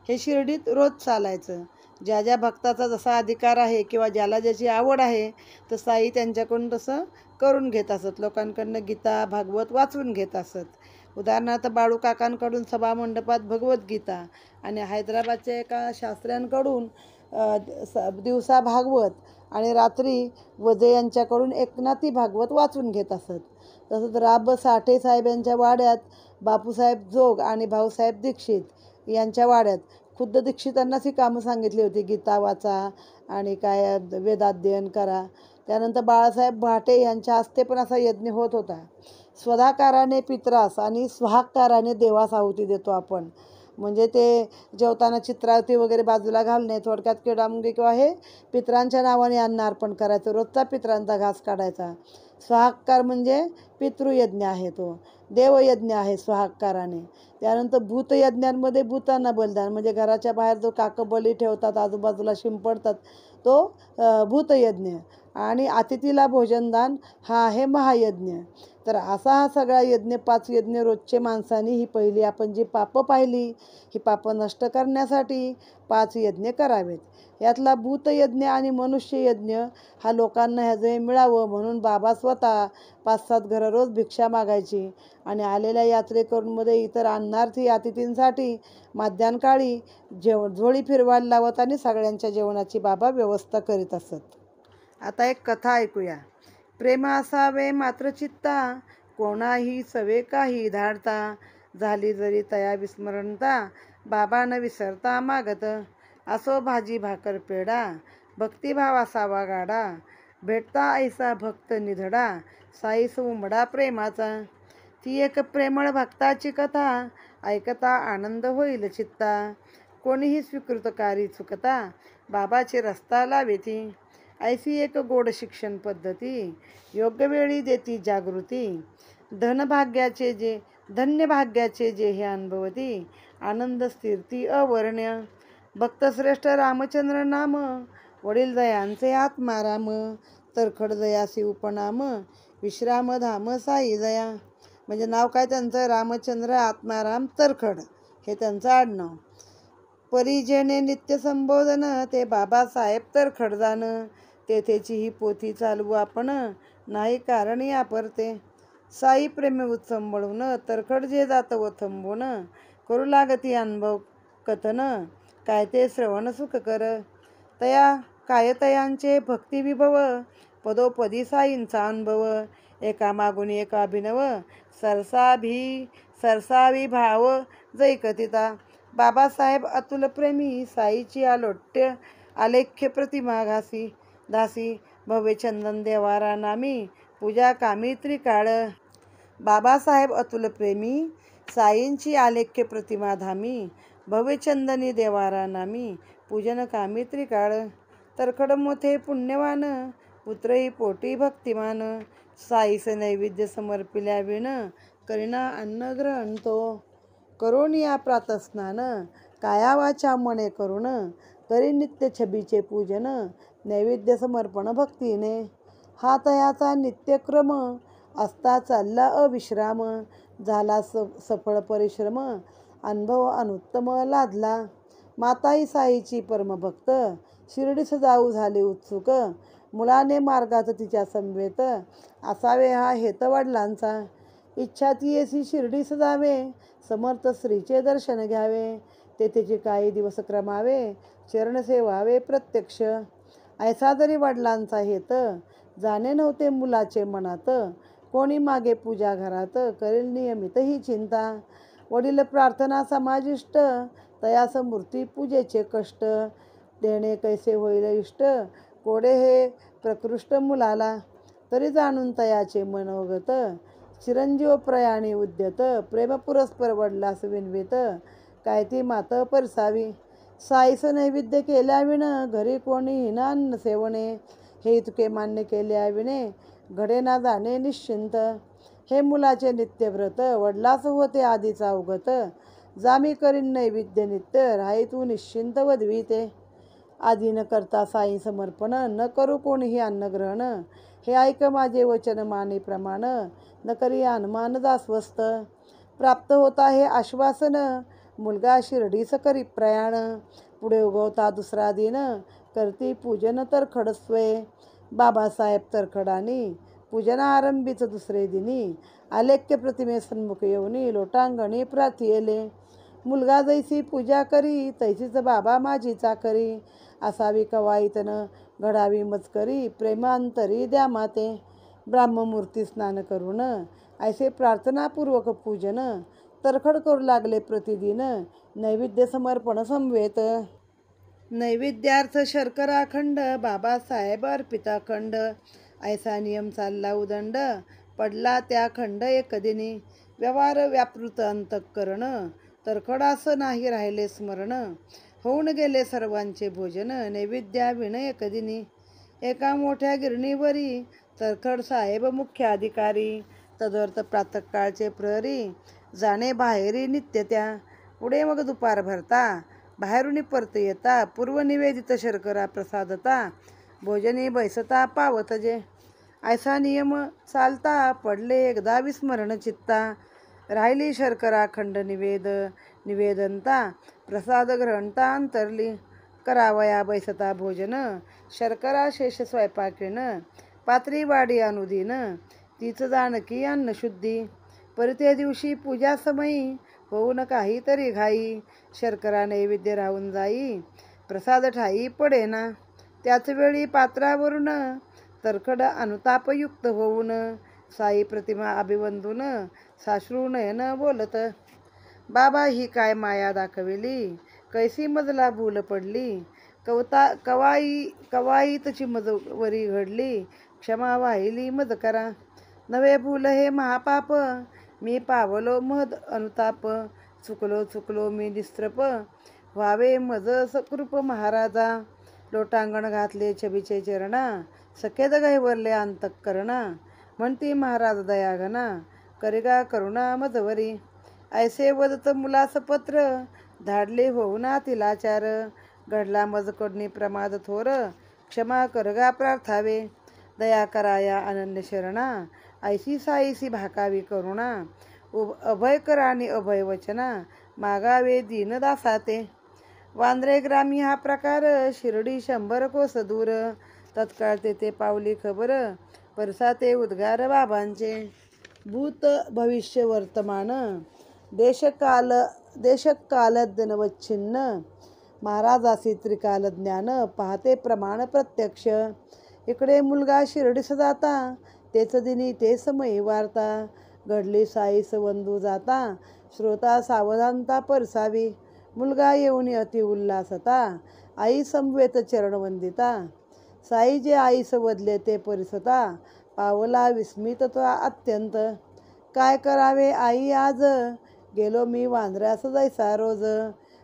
हे शिर्डीत रोज चालायचं. ज्या ज्या भक्ताचा जसा अधिकार आहे किंवा ज्याला ज्याची आवड आहे तर साई त्यांच्याकडून तसं करून घेत असत. लोकांकडनं गीता भागवत वाचून घेत असत. उदाहरणार्थ बाळू काकांकडून सभामंडपात भगवद्गीता, आणि हैदराबादच्या एका शास्त्र्यांकडून दिवसा भागवत, आणि रात्री वजे यांच्याकडून एकनाथी भागवत वाचून घेत असत. तसंच राब साठे साहेब यांच्या वाड्यात बापूसाहेब जोग आणि भाऊसाहेब दीक्षित यांच्या वाड्यात खुद्द दीक्षितांनाच ही कामं सांगितली होती, गीता वाचा आणि काय वेदाध्ययन करा. त्यानंतर बाळासाहेब भाटे यांच्या हस्ते पण असा यज्ञ होत होता. स्वधाकाराने पित्रास आणि स्वाहाकाराने देवास आहुती देतो आपण. म्हणजे ते जेवताना चित्रावती वगैरे बाजूला घालणे, थोडक्यात किडामुंगी किंवा हे पित्रांच्या नावाने अन्न अर्पण करायचं, रोजचा पित्रांचा घास काढायचा. स्वाहाकार म्हणजे पितृयज्ञ आहे, तो देवयज्ञ आहे स्वाहाकाराने. त्यानंतर भूतयज्ञांमध्ये भूतांना बलिदान, म्हणजे घराच्या बाहेर जो काकं बली ठेवतात, आजूबाजूला शिंपडतात, तो भूतयज्ञ. आणि अतिथीला भोजनदान हा आहे महायज्ञ. तर असा हा सगळा यज्ञ, 5 यज्ञ रोजचे माणसांनी, ही पहिली आपण जी पापं पाहिली, ही पापं नष्ट करण्यासाठी 5 यज्ञ करावेत. यातला भूतयज्ञ आणि मनुष्ययज्ञ हा लोकांना ह्याचे मिळावं म्हणून बाबा स्वतः 5-7 घरं रोज भिक्षा मागायची, आणि आलेल्या यात्रेकरूंमध्ये इतर अन्नार्थी अतिथींसाठी मध्यान्हकाळी झोळी फिरवायला लावत आणि सगळ्यांच्या जेवणाची बाबा व्यवस्था करीत असत. आता एक कथा ऐकूया. प्रेम असावे मात्र चित्ता, कोणाही सवे काही धाडता, झाली जरी तया विस्मरणता, बाबा न विसरता मागत. असो भाजी भाकर पेडा, भक्तिभाव असावा गाडा, भेटता ऐसा भक्त निधडा, साईस उमडा प्रेमाचा. ती एक प्रेमळ भक्ताची कथा, ऐकता आनंद होईल चित्ता, कोणीही स्वीकृतकारी चुकता, बाबाची रस्ता लावेती. ऐसी एक गोड शिक्षण पद्धती, योग्य वेळी देती जागृती, धन्य भाग्याचे जे हे अनुभवती, आनंद स्थिरती अवर्ण्य. भक्तश्रेष्ठ रामचंद्र नाम, वडील दयांचे आत्माराम, तरखड जयासी उपनाम, विश्रामधाम साई जया. म्हणजे नाव काय त्यांचं? रामचंद्र आत्माराम तरखड हे त्यांचं आडनाव. परिजेने नित्य संबोधन, ते बाबासाहेब तरखड जाण, तेथेची ही पोथी चालवू आपण, नाही कारण या परते. साई प्रेम उत्संबळून, तरखड जे जात व थंबून, करू लागती अनुभव कथन, काय ते श्रवण सुख कर. तयांचे भक्तिविभव, पदोपदी साईंचा अनुभव, एका मागून एक अभिनव, सरसावी भाव जैकतिता. बाबासाहेब अतुल प्रेमी, साईची आलेख्य प्रतिमा दासी, भव्य चंदन देवारा नामी, पूजा कामी त्रिकाळ. बाबासाहेब अतुल प्रेमी, साईंची आलेख्य प्रतिमा धामी, भव्य चंदनी देवारा नामी, पूजन कामी त्रिकाळ. तरखड मोठे पुण्यवान, पुत्रही पोटी भक्तिमान, साईस नैवेद्य समर्पिल्या विण, करीना अन्न ग्रहण तो. करोनिया प्रातस्नान, काया वाचा मने करुण, करी नित्य छबीचे पूजन, नैवेद्य समर्पण भक्तीने. हा तयाचा नित्यक्रम असता चालला अविश्राम. झाला सफळ परिश्रम अनुभव अनुत्तम लादला. माताई साईची परमभक्त शिर्डीस जाऊ झाले उत्सुक. मुलाने मार्गात तिच्या समवेत असावे हा हेत वडिलांचा. इच्छा ती येसी शिर्डीस जावे समर्थ श्रीचे दर्शन घ्यावे. तेथेचे काही दिवस क्रमावे चरण सेवावे प्रत्यक्ष. ऐसा जरी वडिलांचा हेत जाणे नव्हते मुलाचे मनात. कोणी मागे पूजा घरात करेल नियमित ही चिंता. वडील प्रार्थना समाजिष्ट तयास मूर्ती पूजेचे कष्ट. देणे कैसे होईल इष्ट कोडे हे प्रकृष्ट मुलाला. तरी जाणून तयाचे मनोगत चिरंजीव प्रयाणी उद्यत. प्रेम पुरस्पर वडलास विनवित काय ती मात परसावी. साईस नैवेद्य केल्याविण घरी कोणी न अन्न सेवणे. हे इतके मान्य केल्याविणे घडे ना जाणे निश्चिंत. हे मुलाचे नित्यव्रत वडलास होते आधीचा अवगत. जामी करीन नैवेद्य नित्य राही तू निश्चिंत वदविते. आधी न करता साई समर्पण न करू कोणीही अन्नग्रहण. हे ऐक माझे वचन माने प्रमाण न करी अनुमान दास्वस्त. प्राप्त होता हे आश्वासन मुलगा शिर्डीस करी प्रयाण. पुढे उगवता दुसरा दिन करती पूजन तरखडस्वे. बाबासाहेब तरखडानी पूजनारंभीच दुसरे दिनी आलेख्य प्रतिमे सन्मुख येऊनी लोटांगणी प्रार्थियेले. मुलगा जैसी पूजा करी तैसीच बाबा माझी चाकरी. असावी कवाईतन घडावी मजकरी प्रेमांतरी द्या माते. ब्राह्ममूर्ती स्नान करून ऐसे प्रार्थनापूर्वक पूजन तरखड करू लागले प्रतिदिन नैवेद्य समर्पण समवेत. नैवेद्यार्थ शर्कराखंड बाबासाहेब अर्पिताखंड. ऐसा नियम चालला उदंड पडला त्या खंड एकदिनी. व्यवहार व्यापृत अंतःकरण तरखडास नाही राहिले स्मरण. होऊन गेले सर्वांचे भोजन नैवेद्याविण एकदिनी. एका मोठ्या गिरणीवरी तरखड साहेब मुख्य अधिकारी. तदर्थ प्रातःकाळचे प्रहरी जाणे बाहेरी नित्य त्या. पुढे मग दुपार भरता बाहेरून परत येता. पूर्व निवेदित शर्करा प्रसादता भोजनी बैसता पावत जे. ऐसा नियम चालता पडले एकदा विस्मरण चित्ता. राहिली शर्करा खंड निवेदनता प्रसाद ग्रहणता अंतरली. करावया बैसता भोजन शर्करा शेष स्वयंपाकीण. पात्री वाडी अनुदिन तीच जानकी अन्नशुद्धी. परिते दिवशी पूजा समयी होऊन काहीतरी घाई. शर्करा नैवेद्य राहून जाई प्रसाद ठाई पडेना. त्याच वेळी पात्रावरून तरखड अनुतापयुक्त होऊन साई प्रतिमा अभिवंदून साश्रू नयन बोलत. बाबा ही काय माया दाखविली कैसी मजला भूल पडली. कवाईतची मजवरी घडली क्षमा वाहिली मज करा. नवे भूल हे महापाप मी पावलो महद अनुताप. चुकलो मी निस्त्रप व्हावे मज सकृप महाराजा. लोटांगण घातले छबीचे चरणा सखेद गहिवरले अंतःकरणा. म्हणती महाराज दयाघना करिगा करुणा मजवरी. ऐसे वदत मुलास पत्र धाडले होऊना तिलाचार. घडला मजकडणी प्रमाद थोर क्षमा करगा प्रार्थावे. दया कराया अनन्य शरणा ऐशी साईसी भाकावी करुणा. अभय करानी अभय वचना मागावे दीनदासाते. वांद्रे ग्रामी हा प्रकार शिर्डी 100 कोस दूर. तत्काळ तेथे पावली खबर परसाते उद्गार बाबांचे. भूत भविष्य वर्तमान देशकालज्ञ नवच्छिन्न. महाराजासी त्रिकाल ज्ञान पाहते प्रमाण प्रत्यक्ष. इकडे मुलगा शिर्डीस जाता तेच दिनी ते समयी वार्ता. घडली साईस वंदू जाता श्रोता सावधानता परसावी. मुलगा येऊन अति उल्हासता आई समवेत चरण वंदिता. साई जे आईस वदले ते परिसता पावला विस्मित तो अत्यंत. काय करावे आई आज गेलो मी वांद्र्यास जैसा रोज.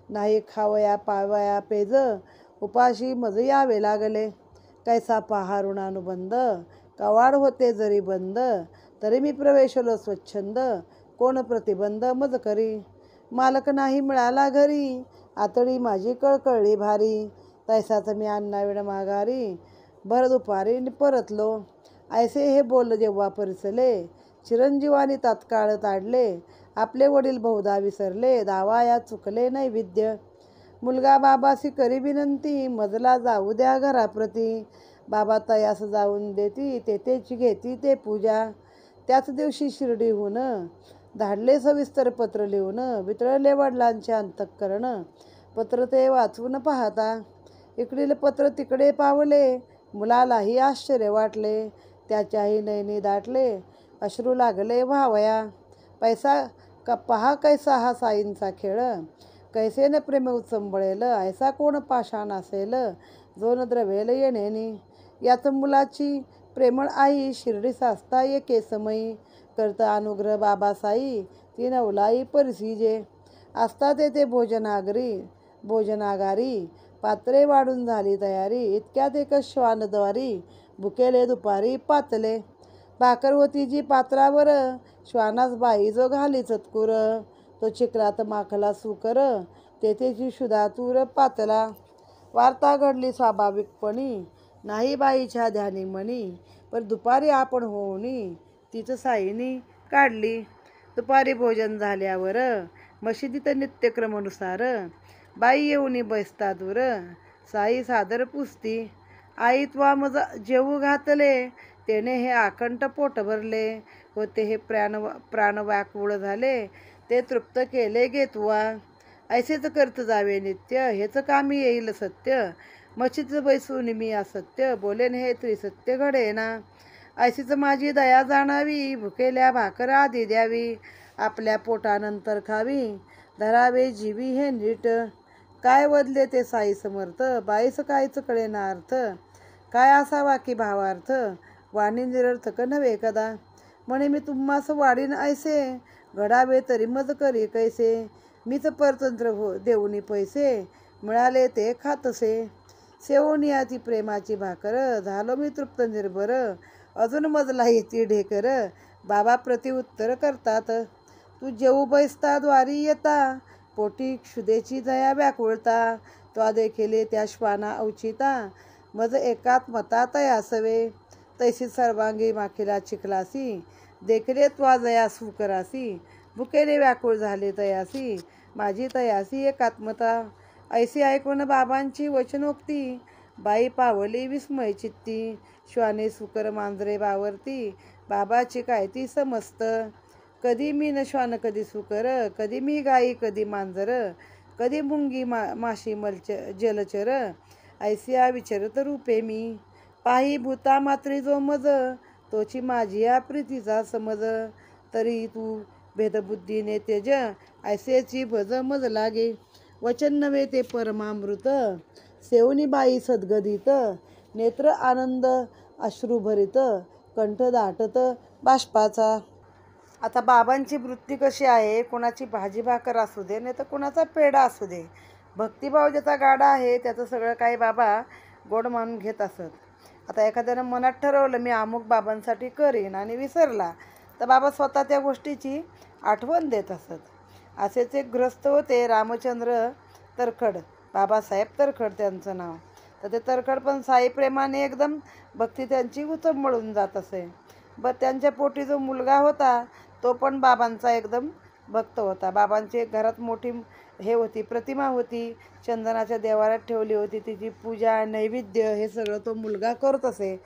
नाही खावया पावया पेज उपाशी मज यावे लागले. कैसा पहा ऋणानुबंध कवाड होते जरी बंद. तरी मी प्रवेशलो स्वच्छंद कोण प्रतिबंध मज करी. मालक नाही मिळाला घरी आतडी माझी कळकळली भारी. तैसाच मी अन्नाविण माघारी भर दुपारी परतलो. ऐसे हे बोल जेव्हा परिसले, चिरंजीवानी तात्काळ ताडले. आपले वडील बहुधा विसरले, दावा या चुकले नैवेद्य. मुलगा बाबासी करी विनंती, मजला जाऊ द्या घराप्रती. बाबा तयास जाऊन देती, तेथेची घेती ते पूजा. त्याच दिवशी शिर्डीहून धाडले सविस्तर पत्र लिहून, वितळले वडिलांचे अंतःकरण. पत्र ते वाचून पाहता, इकडील पत्र तिकडे पावले. मुलालाही आश्चर्य वाटले, त्याच्याही नयनी दाटले. अश्रू लागले व्हावया. पहा कैसा हा साईंचा खेळ, कैसेन प्रेम उचंबळेल. ऐसा कोण पाषाण असेल, जो न द्रवेल येणेनी. याच मुलाची प्रेमळ आई, शिर्डी साचता एके समयी. करत अनुग्रह बाबा साई, ती नवलाई परिसीजे. असता तेथे भोजनागारी, पात्रे वाढून झाली तयारी. इतक्यात एक श्वानद्वारी, भुकेले दुपारी पातले. भाकर होती जी पात्रावर, श्वानास बाई जो घाली चतकुर. तो चिखलात माखला सुकर, तेथेची शुधातूर पातला. वार्ता घडली स्वाभाविकपणी, नाही बाईच्या ध्यानी मनी. पण दुपारी आपण होऊनी, तीच साईनी काढली. दुपारी भोजन झाल्यावर, मशिदीत नित्यक्रमानुसार. बाई येऊनी बैसता दूर, साई सादर पुसती. आई त्वा मज जेवू घातले, तेने हे आकंठ पोट भरले. होते हे प्राण व्याकुळ झाले, ते तृप्त केले घेतवा. ऐसेच करत जावे नित्य, हेच कामी येईल सत्य. मशीच बैसून मी असत्य, बोलेन हे त्रिसत्य घडेना. ऐसीच माझी दया जाणावी, भुकेल्या भाकर आधी द्यावी. आपल्या पोटानंतर खावी, धरावे जीवी हे नीट. काय वदले ते साई समर्थ, बाईस काहीच कळेना अर्थ. काय असावा की भावार्थ, वाणी निरर्थक नव्हे कदा. म्हणे मी तुम्हास वाढीन ऐसे, घडावे तरी मज करी कैसे. मीच परतंत्र देऊनी पैसे, मिळाले ते खातसे. सेवोनिया ती प्रेमाची भाकर, झालो मी तृप्त निर्भर. अजून मजला येती ढेकर, बाबा प्रतिउत्तर करतात. तू जेऊ बैसता द्वारी येता, पोटी क्षुदेची दया व्याकुळता. त्वा देखिले त्या श्वाना औचिता, मज एकात्मता तयासवे. तैसी सर्वांगी माखिला चिखलासी, देखले त्वा जया सुकरासी. भुकेले व्याकुळ झाले तयासी, माझी तयासी एकात्मता. ऐसी ऐकून बाबांची वचनोक्ती, बाई पावली विस्मय चित्ती. श्वाने सुकर मांजरे बावरती, बाबाची काय ती समस्त. कधी मी न श्वान कधी सुकर, कधी मी गाई कधी मांजर. कधी मुंगी माशी जलचर, ऐसिया विचरत रूपे मी. पाही भूता मात्री जो मज, तोची माझी या प्रीतीचा समज. तरी तू भेदबुद्धीने तेज, ऐसेची भज मज लागे. वचन नव्हे ते परमामृत, सेवनी बाई सद्गदित. नेत्र आनंद अश्रुभरित, कंठ दाटत बाष्पाचा. आता बाबांची वृत्ती कशी आहे, कोणाची भाजी भाकर असू दे, नाही तर कोणाचा पेढा असू दे. भक्तिभाव ज्याचा गाडा आहे, त्याचं सगळं काही बाबा गोड मानून घेत असत. आता एखाद्यानं मनात ठरवलं मी अमुक बाबांसाठी करीन आणि विसरला, तर बाबा स्वतः त्या गोष्टीची आठवण देत असत. असेच एक ग्रस्त होते रामचंद्र तरखड, बाबासाहेब तरखड त्यांचं नाव. तर ते तरखड पण साई प्रेमाने एकदम भक्ती त्यांची उचंबळून जात असे. त्यांच्या पोटी जो मुलगा होता, तो पण बाबांचा एकदम भक्त होता. बाबांची एक घरात मोठी होती, प्रतिमा होती, चंदनाच्या देवाऱ्यात ठेवली होती. तिची पूजा नैवेद्य हे सगळं तो मुलगा करत असे,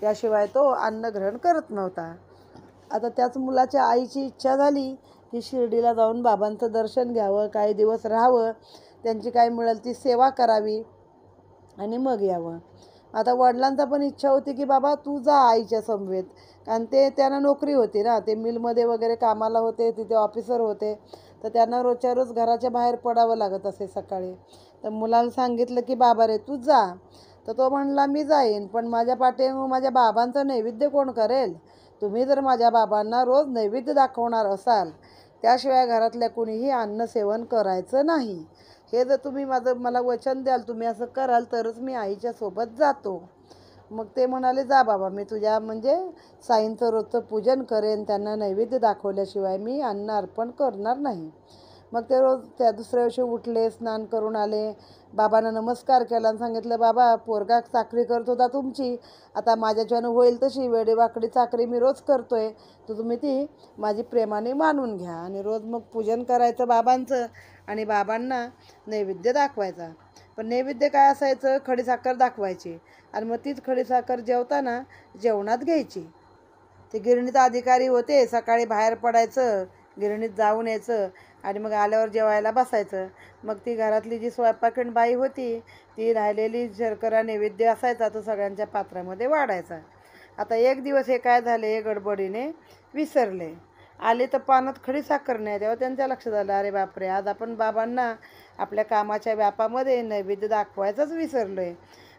त्याशिवाय तो अन्न ग्रहण करत नव्हता. आता त्याच मुलाच्या आईची इच्छा झाली की शिर्डीला जाऊन बाबांचं दर्शन घ्यावं, काही दिवस राहावं, त्यांची काय मिळेल ती सेवा करावी आणि मग यावं. आता वडिलांचा पण इच्छा होती की बाबा तू जा आईच्या समवेत, कारण त्यांना नोकरी होती ना, ते मिलमध्ये वगैरे कामाला होते, तिथे ऑफिसर होते. तर त्यांना रोजच्या रोज घराच्या बाहेर पडावं लागत असे सकाळी. तर मुलाला सांगितलं की बाबा रे तू जा. तर तो म्हणला मी जाईन, पण माझ्या माझ्या बाबांचं नैवेद्य कोण करेल. तुम्ही जर माझ्या बाबांना रोज नैवेद्य दाखवणार असाल, त्याशिवाय घरातल्या कुणीही अन्न सेवन करायचं नाही. हे जर तुम्ही मला वचन द्याल, तुम्ही असं कराल, तरच मी आईच्या सोबत जातो. मग ते म्हणाले जा बाबा, मी तुझ्या साईंचं रोजचं पूजन करेन, त्यांना नैवेद्य दाखवल्याशिवाय मी अन्न अर्पण करणार नाही. मग ते रोज त्या दुसऱ्या दिवशी उठले, स्नान करून आले, बाबांना नमस्कार केला आणि सांगितलं, बाबा पोरगा चाकरी करत होता तुमची, आता माझ्याच्यानं होईल तशी वेडेवाकडी चाकरी मी रोज करतोय, तर तुम्ही ती माझी प्रेमाने मानून घ्या. आणि रोज मग पूजन करायचं बाबांचं आणि बाबांना नैवेद्य दाखवायचा. पण नैवेद्य काय असायचं, खडीसाखर दाखवायची आणि मग तीच खडीसाखर जेवताना जेवणात घ्यायची. ते गिरणीत अधिकारी होते, सकाळी बाहेर पडायचं, गिरणीत जाऊन यायचं आणि मग आल्यावर जेवायला बसायचं. मग ती घरातली जी स्वयंपाकीण बाई होती, ती राहिलेली शर्करा नैवेद्य असायचा तो सगळ्यांच्या पात्रामध्ये वाढायचा. आता एक दिवस हे काय झाले, गडबडीने विसरले. आले तर पानात खडीसाखर नाही. तेव्हा त्यांच्या लक्षात आलं, अरे बापरे, आज आपण बाबांना आपल्या कामाच्या व्यापामध्ये नैवेद्य दाखवायचंच विसरलो आहे.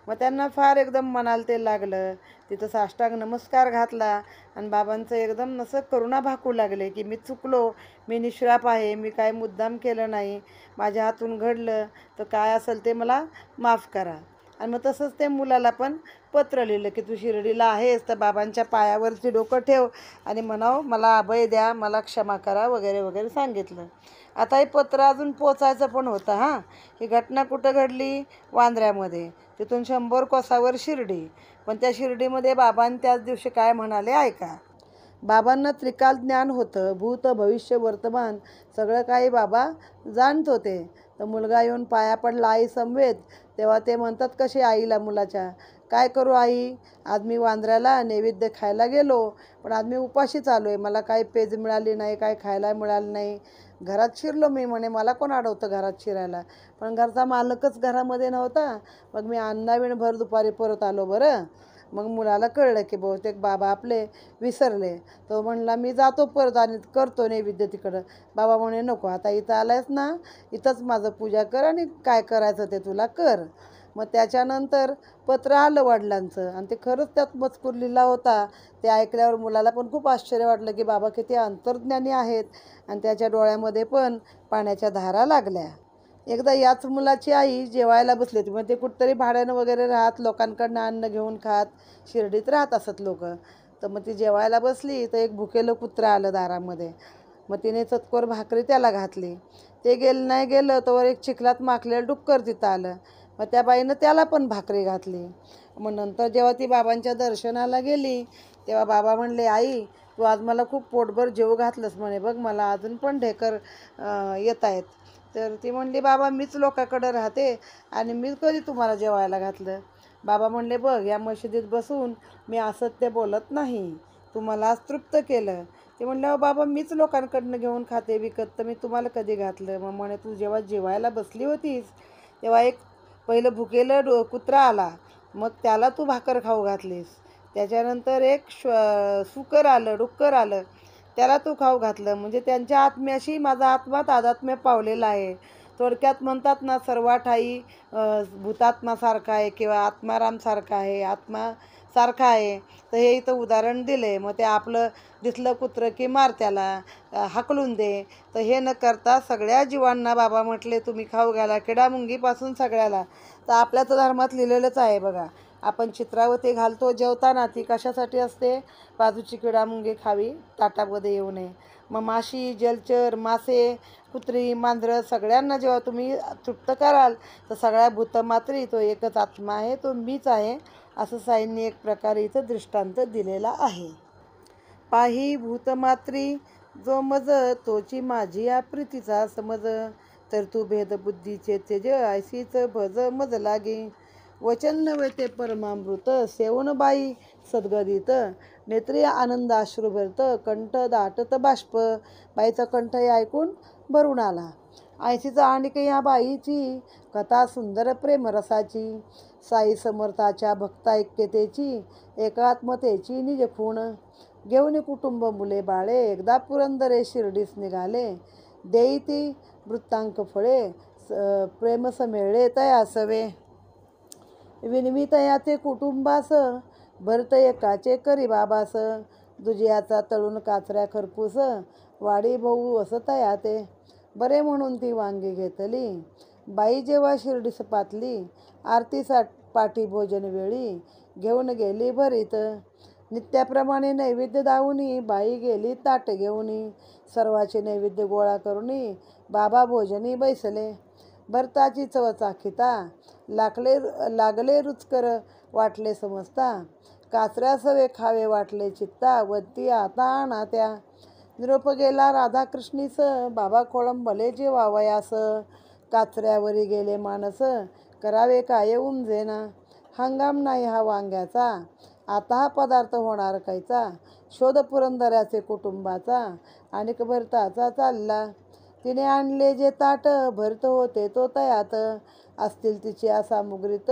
मग त्यांना फार एकदम मनाला ते लागलं. तिथं साष्टांग नमस्कार घातला आणि बाबांचं एकदम असं करुणा भाकू लागले की मी चुकलो, मी निष्पाप आहे, मी काय मुद्दाम केलं नाही, माझ्या हातून घडलं, तर काय असेल ते मला माफ करा. आणि मग तसंच ते मुलाला पण पत्र लिहिलं की तू शिर्डीला आहेस तर बाबांच्या पायावरती डोकं ठेव आणि म्हणावं मला अभय द्या, मला क्षमा करा वगैरे वगैरे सांगितलं. आता हे पत्र अजून पोचायचं पण होतं. हां, ही घटना कुठं घडली, वांद्र्यामध्ये. तिथून 100 कोसावर शिर्डी. पण त्या शिर्डीमध्ये बाबांनी त्याच दिवशी काय म्हणाले ऐका. बाबांना त्रिकाल ज्ञान होतं, भूत भविष्य वर्तमान सगळं काही बाबा जाणत होते. तर मुलगा येऊन पाया पडला आई समवेत. तेव्हा ते म्हणतात कसे आईला मुलाच्या, काय करू आई, आज मी वांद्र्याला नैवेद्य खायला गेलो, पण आज मी उपाशीच आलो आहे, मला काही पेज मिळाली नाही, काय खायला मिळालं नाही, घरात शिरलो मी. म्हणे मला कोण अडवतं घरात शिरायला, पण घरचा मालकच घरामध्ये नव्हता. मग मी अन्नाविण भर दुपारी परत आलो बरं. मग मुलाला कळलं की बहुतेक बाबा आपले विसरले. तो म्हणला मी जातो परत आणि करतो नैवेद्य तिकडं. बाबा म्हणे नको, आता इथं आलायस ना, इथंच माझं पूजा कर आणि काय करायचं ते तुला कर. मग त्याच्यानंतर पत्र आलं वडिलांचं आणि ते खरंच त्यात मजकूर लिहिला होता. ते ऐकल्यावर मुलाला पण खूप आश्चर्य वाटलं की बाबा किती अंतर्ज्ञानी आहेत. आणि त्याच्या डोळ्यामध्ये पण पाण्याच्या धारा लागल्या. एकदा याच मुलाची आई जेवायला बसली होती. मग ते कुठंतरी भाड्यानं वगैरे राहत, लोकांकडनं अन्न घेऊन खात शिर्डीत राहत असत लोक. तर मग ती जेवायला बसली तर एक भुकेलं कुत्रं आलं दारामध्ये. मग तिने चतकोर भाकरी त्याला घातली. ते गेलं नाही गेलं तर एक चिखलात माखलेलं डुक्कर तिथं आलं. मग त्या बाईनं त्याला पण भाकरी घातली. मग नंतर जेव्हा ती बाबांच्या दर्शनाला गेली तेव्हा बाबा म्हणले, आई तू आज मला खूप पोटभर जेव घातलंस म्हणे, बघ मला अजून पण ढेकर येत आहेत. तर ती म्हणली, बाबा मीच लोकांकडं राहते आणि मी कधी तुम्हाला जेवायला घातलं. बाबा म्हणले, बघ या मशिदीत बसून मी असत्य बोलत नाही, तुम्हाला आज तृप्त केलं. ते म्हणलं, बाबा मीच लोकांकडनं घेऊन खाते विकत, तर मी तुम्हाला कधी घातलं. मग म्हणे तू जेव्हा जेवायला बसली होतीस तेव्हा एक पहिलं भुकेलं कुत्रा आला, मग त्याला तू भाकर खाऊ घातलीस. त्याच्यानंतर एक सुकर आलं, डुक्कर आलं, त्याला तू खाऊ घातलं. म्हणजे त्यांच्या आत्म्याशी माझा आत्मा तादात्म्य पावलेला आहे. थोडक्यात म्हणतात ना, सर्वाठाई भूतात्मासारखा आहे किंवा आत्मारामसारखा आहे, आत्मासारखा आहे. तर हे इथं उदाहरण दिले. मग ते आपलं दिसलं कुत्रं की मार त्याला, हाकलून दे. तर हे न करता सगळ्या जीवांना बाबा म्हटले तुम्ही खाऊ घाला, किडामुंगीपासून सगळ्याला. तर आपल्या तर धर्मात लिहिलेलंच आहे बघा. आपण चित्रावती घालतो जेवताना, ती कशासाठी असते, बाजूची किडामुंगी खावी, ताटामध्ये येऊ नये. मग माशी, जलचर, मासे, कुत्री, मांजरं सगळ्यांना जेव्हा तुम्ही तृप्त कराल तर सगळ्या भूतमात्री तो एकच आत्मा आहे, तो मीच आहे, असं साईंनी एक प्रकारे इथं दृष्टांत दिलेला आहे. पाही भूतमात्री जो मज, तोची माझी या प्रीतीचा समज, तर तू भेदबुद्धीचे तेज ऐसीच भज मज लागे. वचन नव्हे ते परमामृत, सेवन बाई सद्गदित, नेत्री आनंद अश्रू भरत, कंठ दाटत बाष्प. बाईचा कंठ हे ऐकून भरून आला. ऐशीचा आणिक या बाईची कथा सुंदर प्रेमरसाची, साई समर्थाच्या भक्त ऐक्यतेची, एकात्मतेची निज खूण. घेऊन कुटुंब मुले बाळे एकदा पुरंदरे शिर्डीस निघाले. देई ती वृत्तांक फळे, प्रेम समेळे तया सवे. विनवी तयाचे कुटुंबास, भरत एकाचे करी बाबास. दुजियाचा तळून काचऱ्या खरपूस, वाडी भाऊ असतया ते. बरे म्हणून ती वांगी घेतली, बाई जेव्हा शिर्डीस पातली. आरतीसा पाठी भोजन वेळी, घेऊन गेली भरीत. नित्याप्रमाणे नैवेद्य दावुनी बाई गेली ताट घेऊनी. सर्वाचे नैवेद्य गोळा करूनी बाबा भोजनी बैसले. भरताची चव चाखिता लागले रुचकर वाटले समजता. काचऱ्या सवे खावे वाटले चित्ता. वरती आता आणा त्या. निरोप गेला राधाकृष्णीस. बाबा खोळंबले जेवावयास. काचऱ्यावरी गेले मानस. करावे काय उमजेना. हंगाम नाही हा वांग्याचा. आता हा पदार्थ होणार कैचा. शोध पुरंदराचे कुटुंबाचा. आणिक भरताचा चालला. तिने आणले जे ताट. भरत होते तो तयात. असतील तिच्या सामुग्रीत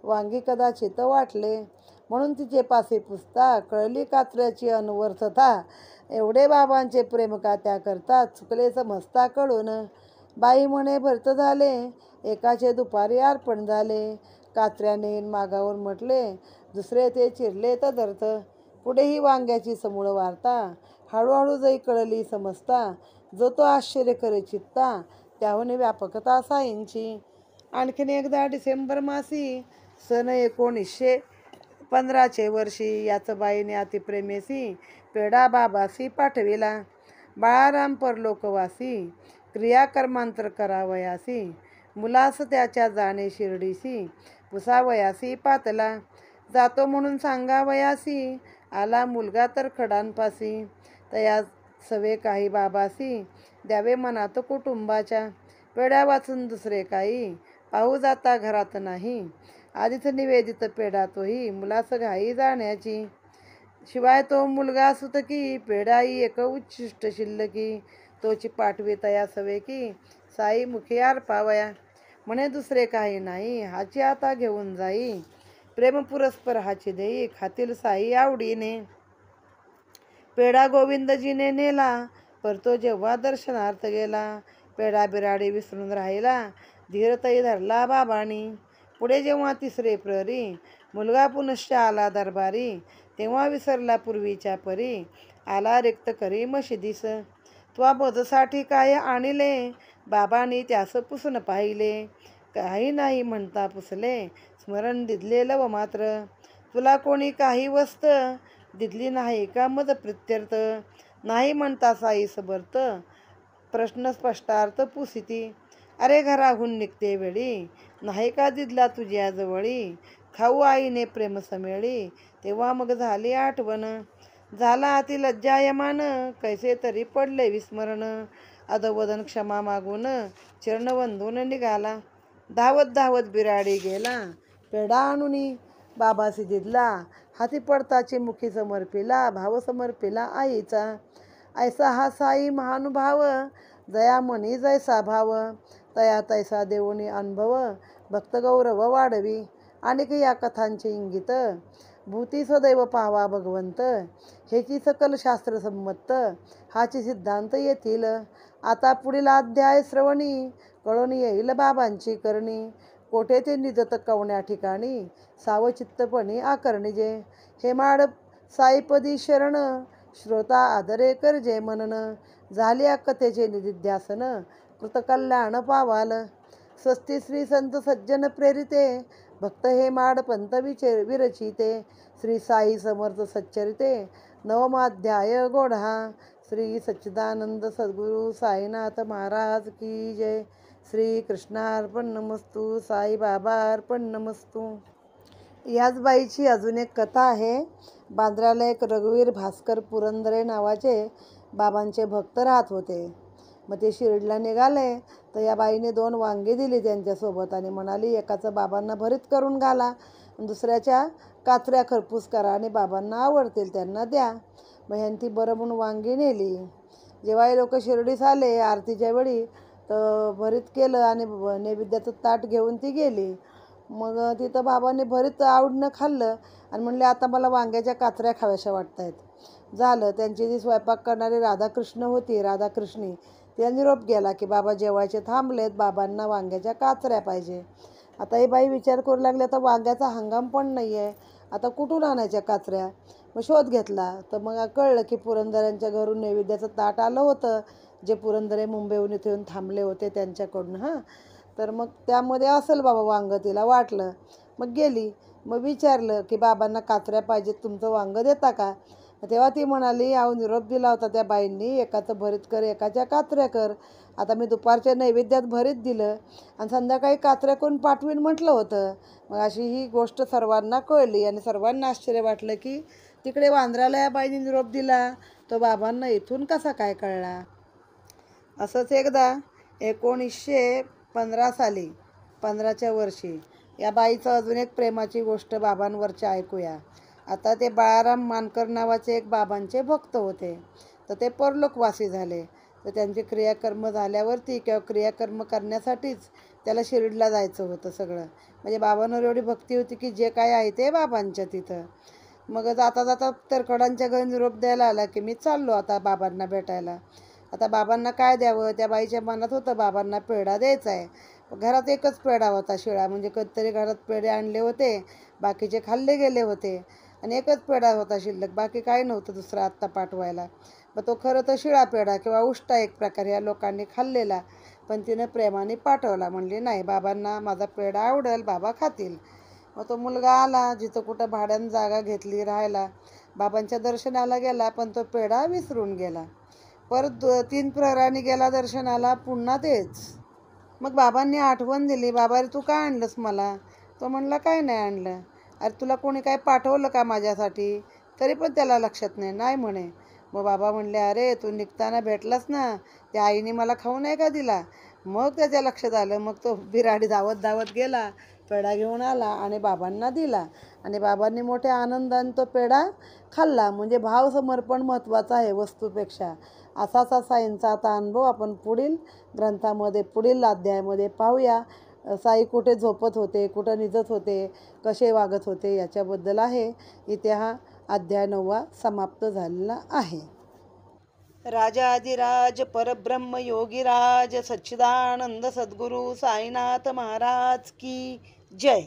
वांगी कदाचित वाटले. म्हणून तिचे पासे पुसता. कळली काचऱ्याची अनवर्थता. एवढे बाबांचे प्रेम का त्या करता. चुकले समजता कळून. बाई म्हणे भरत झाले. एकाचे दुपारी अर्पण झाले. काचऱ्याने मागावून म्हटले. दुसरे ते चिरले तदर्थ. पुढेही वांग्याची समूळ वार्ता. हळूहळू जई कळली समजता. जो तो आश्चर्य करे चित्ता. त्याहून व्यापकता साईंची. आणखीन एकदा डिसेंबर मासी सन 1915 वर्षी याच बाईने अतिप्रेमेसी पेढा बाबासी पाठविला. बाळाराम परलोकवासी क्रियाकर्मांतर करावयासी. मुलास त्याच्या जाणे शिर्डीसी पुसावयासी पातला. जातो म्हणून सांगावयासी. आला मुलगा तर खडांपासी. तया सवे काही बाबासी द्यावे मनात कुटुंबाच्या. पेढ्या वाचून दुसरे काही पाहू जाता घरात नाही. आधीच निवेदित पेढा तोही मुलास घाई जाण्याची. शिवाय तो मुलगा सुतकी पेढाई एक उच्छिष्ट शिल्लकी. तोची पाठवी तया सवे की साई मुखी अर्पावया. म्हणे दुसरे काही नाही हाची आता घेऊन जाई. प्रेम पुरस्पर हाची देई खातील साई आवडीने. पेढा गोविंदजीने नेला. परतो जेव्हा दर्शनार्थ गेला. पेढा बिराडी विसरून राहिला. धीरतही धरला बाबांनी. पुढे जेव्हा तिसरे प्रहरी मुलगा पुनश्च आला दरबारी. तेव्हा विसरला पूर्वीच्या परी. आला रिक्त करी मशिदीस. त्वा बोधसाठी काय आणिले. बाबांनी त्यास पुसून पाहिले. काही नाही म्हणता पुसले. स्मरण दिदले लव मात्र. तुला कोणी काही वस्त दिदली नाही का मद प्रित्यर्थ. नाही म्हणता साई सबर्थ. प्रश्न स्पष्टार्थ पुसिती. अरे घराहून निघते वेळी. नाही का दिदला तुझ्या जवळी. खाऊ आईने प्रेम समेळी. तेव्हा मग झाली आठवण. झाला अति लज्जायमान. कैसे तरी पडले विस्मरण. अधवदन क्षमा मागून चरण वंदून निघाला. धावत धावत बिराडी गेला. पेढा आणुनी बाबासी दिदला. हाती पडताची मुखी समर्पिला. भाव समर्पिला आईचा. ऐसा हा साई महानुभाव. जया मनी जैसा भाव. तया तैसा देऊनी अनुभव. भक्त गौरव वाढवी. आणिक या कथांचे इंगित. भूती सदैव पावा भगवंत. हेची सकल शास्त्र संमत. हाची सिद्धांत येतील. आता पुढील अध्याय श्रवणी. कळून येईल बाबांची करणी. कोठे ते निजत कवण्या ठिकाणी. सावचित्तपणी आकर्णिजे. हेमाड साईपदी शरण. श्रोता आदरे करजे मनन. झाली कथेचे निधिध्यासन. कृतकल्याण पावाल. स्वस्ती श्री संत सज्जन प्रेरिते. भक्त हेमाड पंत विरचिते. श्री साई समर्थ सच्चरिते. नवमाध्याय गोढा. श्री सच्चिदानंद सद्गुरु साईनाथ महाराज की जय. श्री कृष्णार्पण नमस्तु. साई बाबा अर्पण नमस्तु. याच बाईची अजून एक कथा आहे. बांद्र्याला एक रघुवीर भास्कर पुरंदरे नावाचे बाबांचे भक्त राहत होते. मग ते शिर्डीला निघाले तर या बाईने 2 वांगे दिली त्यांच्यासोबत आणि म्हणाली एकाचं बाबांना भरीत करून घाला आणि दुसऱ्याच्या काचऱ्या खरपूस करा आणि बाबांना आवडतील त्यांना द्या. मग ह्यांनी बरं म्हणून वांगी नेली. जेव्हा हे लोक शिर्डीस आले आरतीच्या वेळी तर भरीत केलं आणि नैवेद्याचं ताट घेऊन ती गेली. मग तिथं बाबांनी भरीत आवडीनं खाल्लं आणि म्हणले आता मला वांग्याच्या काचऱ्या खाव्याशा वाटत आहेत. झालं. त्यांची जी स्वयंपाक करणारी राधाकृष्ण होती राधाकृष्णी तिला निरोप गेला की बाबा जेवायचे थांबलेत. बाबांना वांग्याच्या काचऱ्या पाहिजे. आता ही बाई विचार करू लागली आता वांग्याचा हंगाम पण नाही आहे. आता कुठून आणायच्या काचऱ्या. मग शोध घेतला तर मग कळलं की पुरंदऱ्यांच्या घरून नैवेद्याचं ताट आलं होतं. जे पुरंदरे मुंबईहून इथे येऊन थांबले होते त्यांच्याकडून. तर मग त्यामध्ये असेल बाबा वांगं तिला वाटलं. मग गेली. मग विचारलं की बाबांना काचऱ्या पाहिजेत, तुमचं वांगं देता का? तेव्हा ती म्हणाली, अहो निरोप दिला होता त्या बाईंनी, एकाचं भरीत कर एकाच्या काचऱ्या कर. आता मी दुपारच्या नैवेद्यात भरीत दिलं आणि संध्याकाळी काचऱ्या करून पाठवीन म्हटलं होतं. मग अशी ही गोष्ट सर्वांना कळली आणि सर्वांना आश्चर्य वाटलं की तिकडे वांद्र्याला या बाईंनी निरोप दिला, तो बाबांना इथून कसा काय कळला. असंच एकदा 1915 साली 15च्या वर्षी या बाईचं अजून एक प्रेमाची गोष्ट बाबांवरची ऐकूया. आता ते बाळाराम मानकर नावाचे एक बाबांचे भक्त होते. तर ते परलोकवासी झाले. तर त्यांचे क्रियाकर्म झाल्यावरती किंवा क्रियाकर्म करण्यासाठीच त्याला शिर्डीला जायचं होतं सगळं. म्हणजे बाबांवर एवढी भक्ती होती की जे काय आहे ते बाबांच्या तिथं. मग जाता जाता तरकडांच्या घरी निरोप द्यायला आला की मी चाललो आता बाबांना भेटायला. आता बाबांना काय द्यावं, त्या बाईच्या मनात होतं बाबांना पेढा द्यायचा आहे. घरात एकच पेढा होता शिळा, म्हणजे कधीतरी घरात पेढे आणले होते, बाकीचे खाल्ले गेले होते आणि एकच पेढा होता शिल्लक, बाकी काही नव्हतं दुसरा आत्ता पाठवायला. मग तो खरं तर शिळा पेढा किंवा उष्टा एक प्रकारे या लोकांनी खाल्लेला, पण तिनं प्रेमाने पाठवला. म्हणली नाही, बाबांना माझा पेढा आवडेल, बाबा खातील. मग तो मुलगा आला, जिथं कुठं भाड्यानं जागा घेतली राहायला, बाबांच्या दर्शनाला गेला, पण तो पेढा विसरून गेला. परत 3 प्रहरांनी गेला दर्शनाला, पुन्हा तेच. मग बाबांनी आठवण दिली, बाबा रे तू काय आणलंस मला? तो म्हणला काय नाही आणलं. अरे तुला कोणी काय पाठवलं का माझ्यासाठी? तरी पण त्याला लक्षात नाही म्हणे. मग बाबा म्हणले, अरे तू निघताना भेटलास ना, त्या आईने मला खाऊ नाही का दिला? मग त्याच्या लक्षात आलं. मग तो बिराडी धावत धावत गेला, पेढा घेऊन आला आणि बाबांना दिला आणि बाबांनी मोठ्या आनंदाने तो पेढा खाल्ला. म्हणजे भाव समर्पण महत्त्वाचा आहे वस्तूपेक्षा. असा यांचा आता अनुभव आपण पुढील ग्रंथामध्ये पुढील अध्यायामध्ये पाहूया. साई कुठे झोपत होते, कुठं निजत होते, कसे वागत होते याच्याबद्दल आहे. इथे हा अध्याय 9वा समाप्त झालेला आहे. राजाधिराज परब्रह्म योगीराज सच्चिदानंद सद्गुरू साईनाथ महाराज की जय.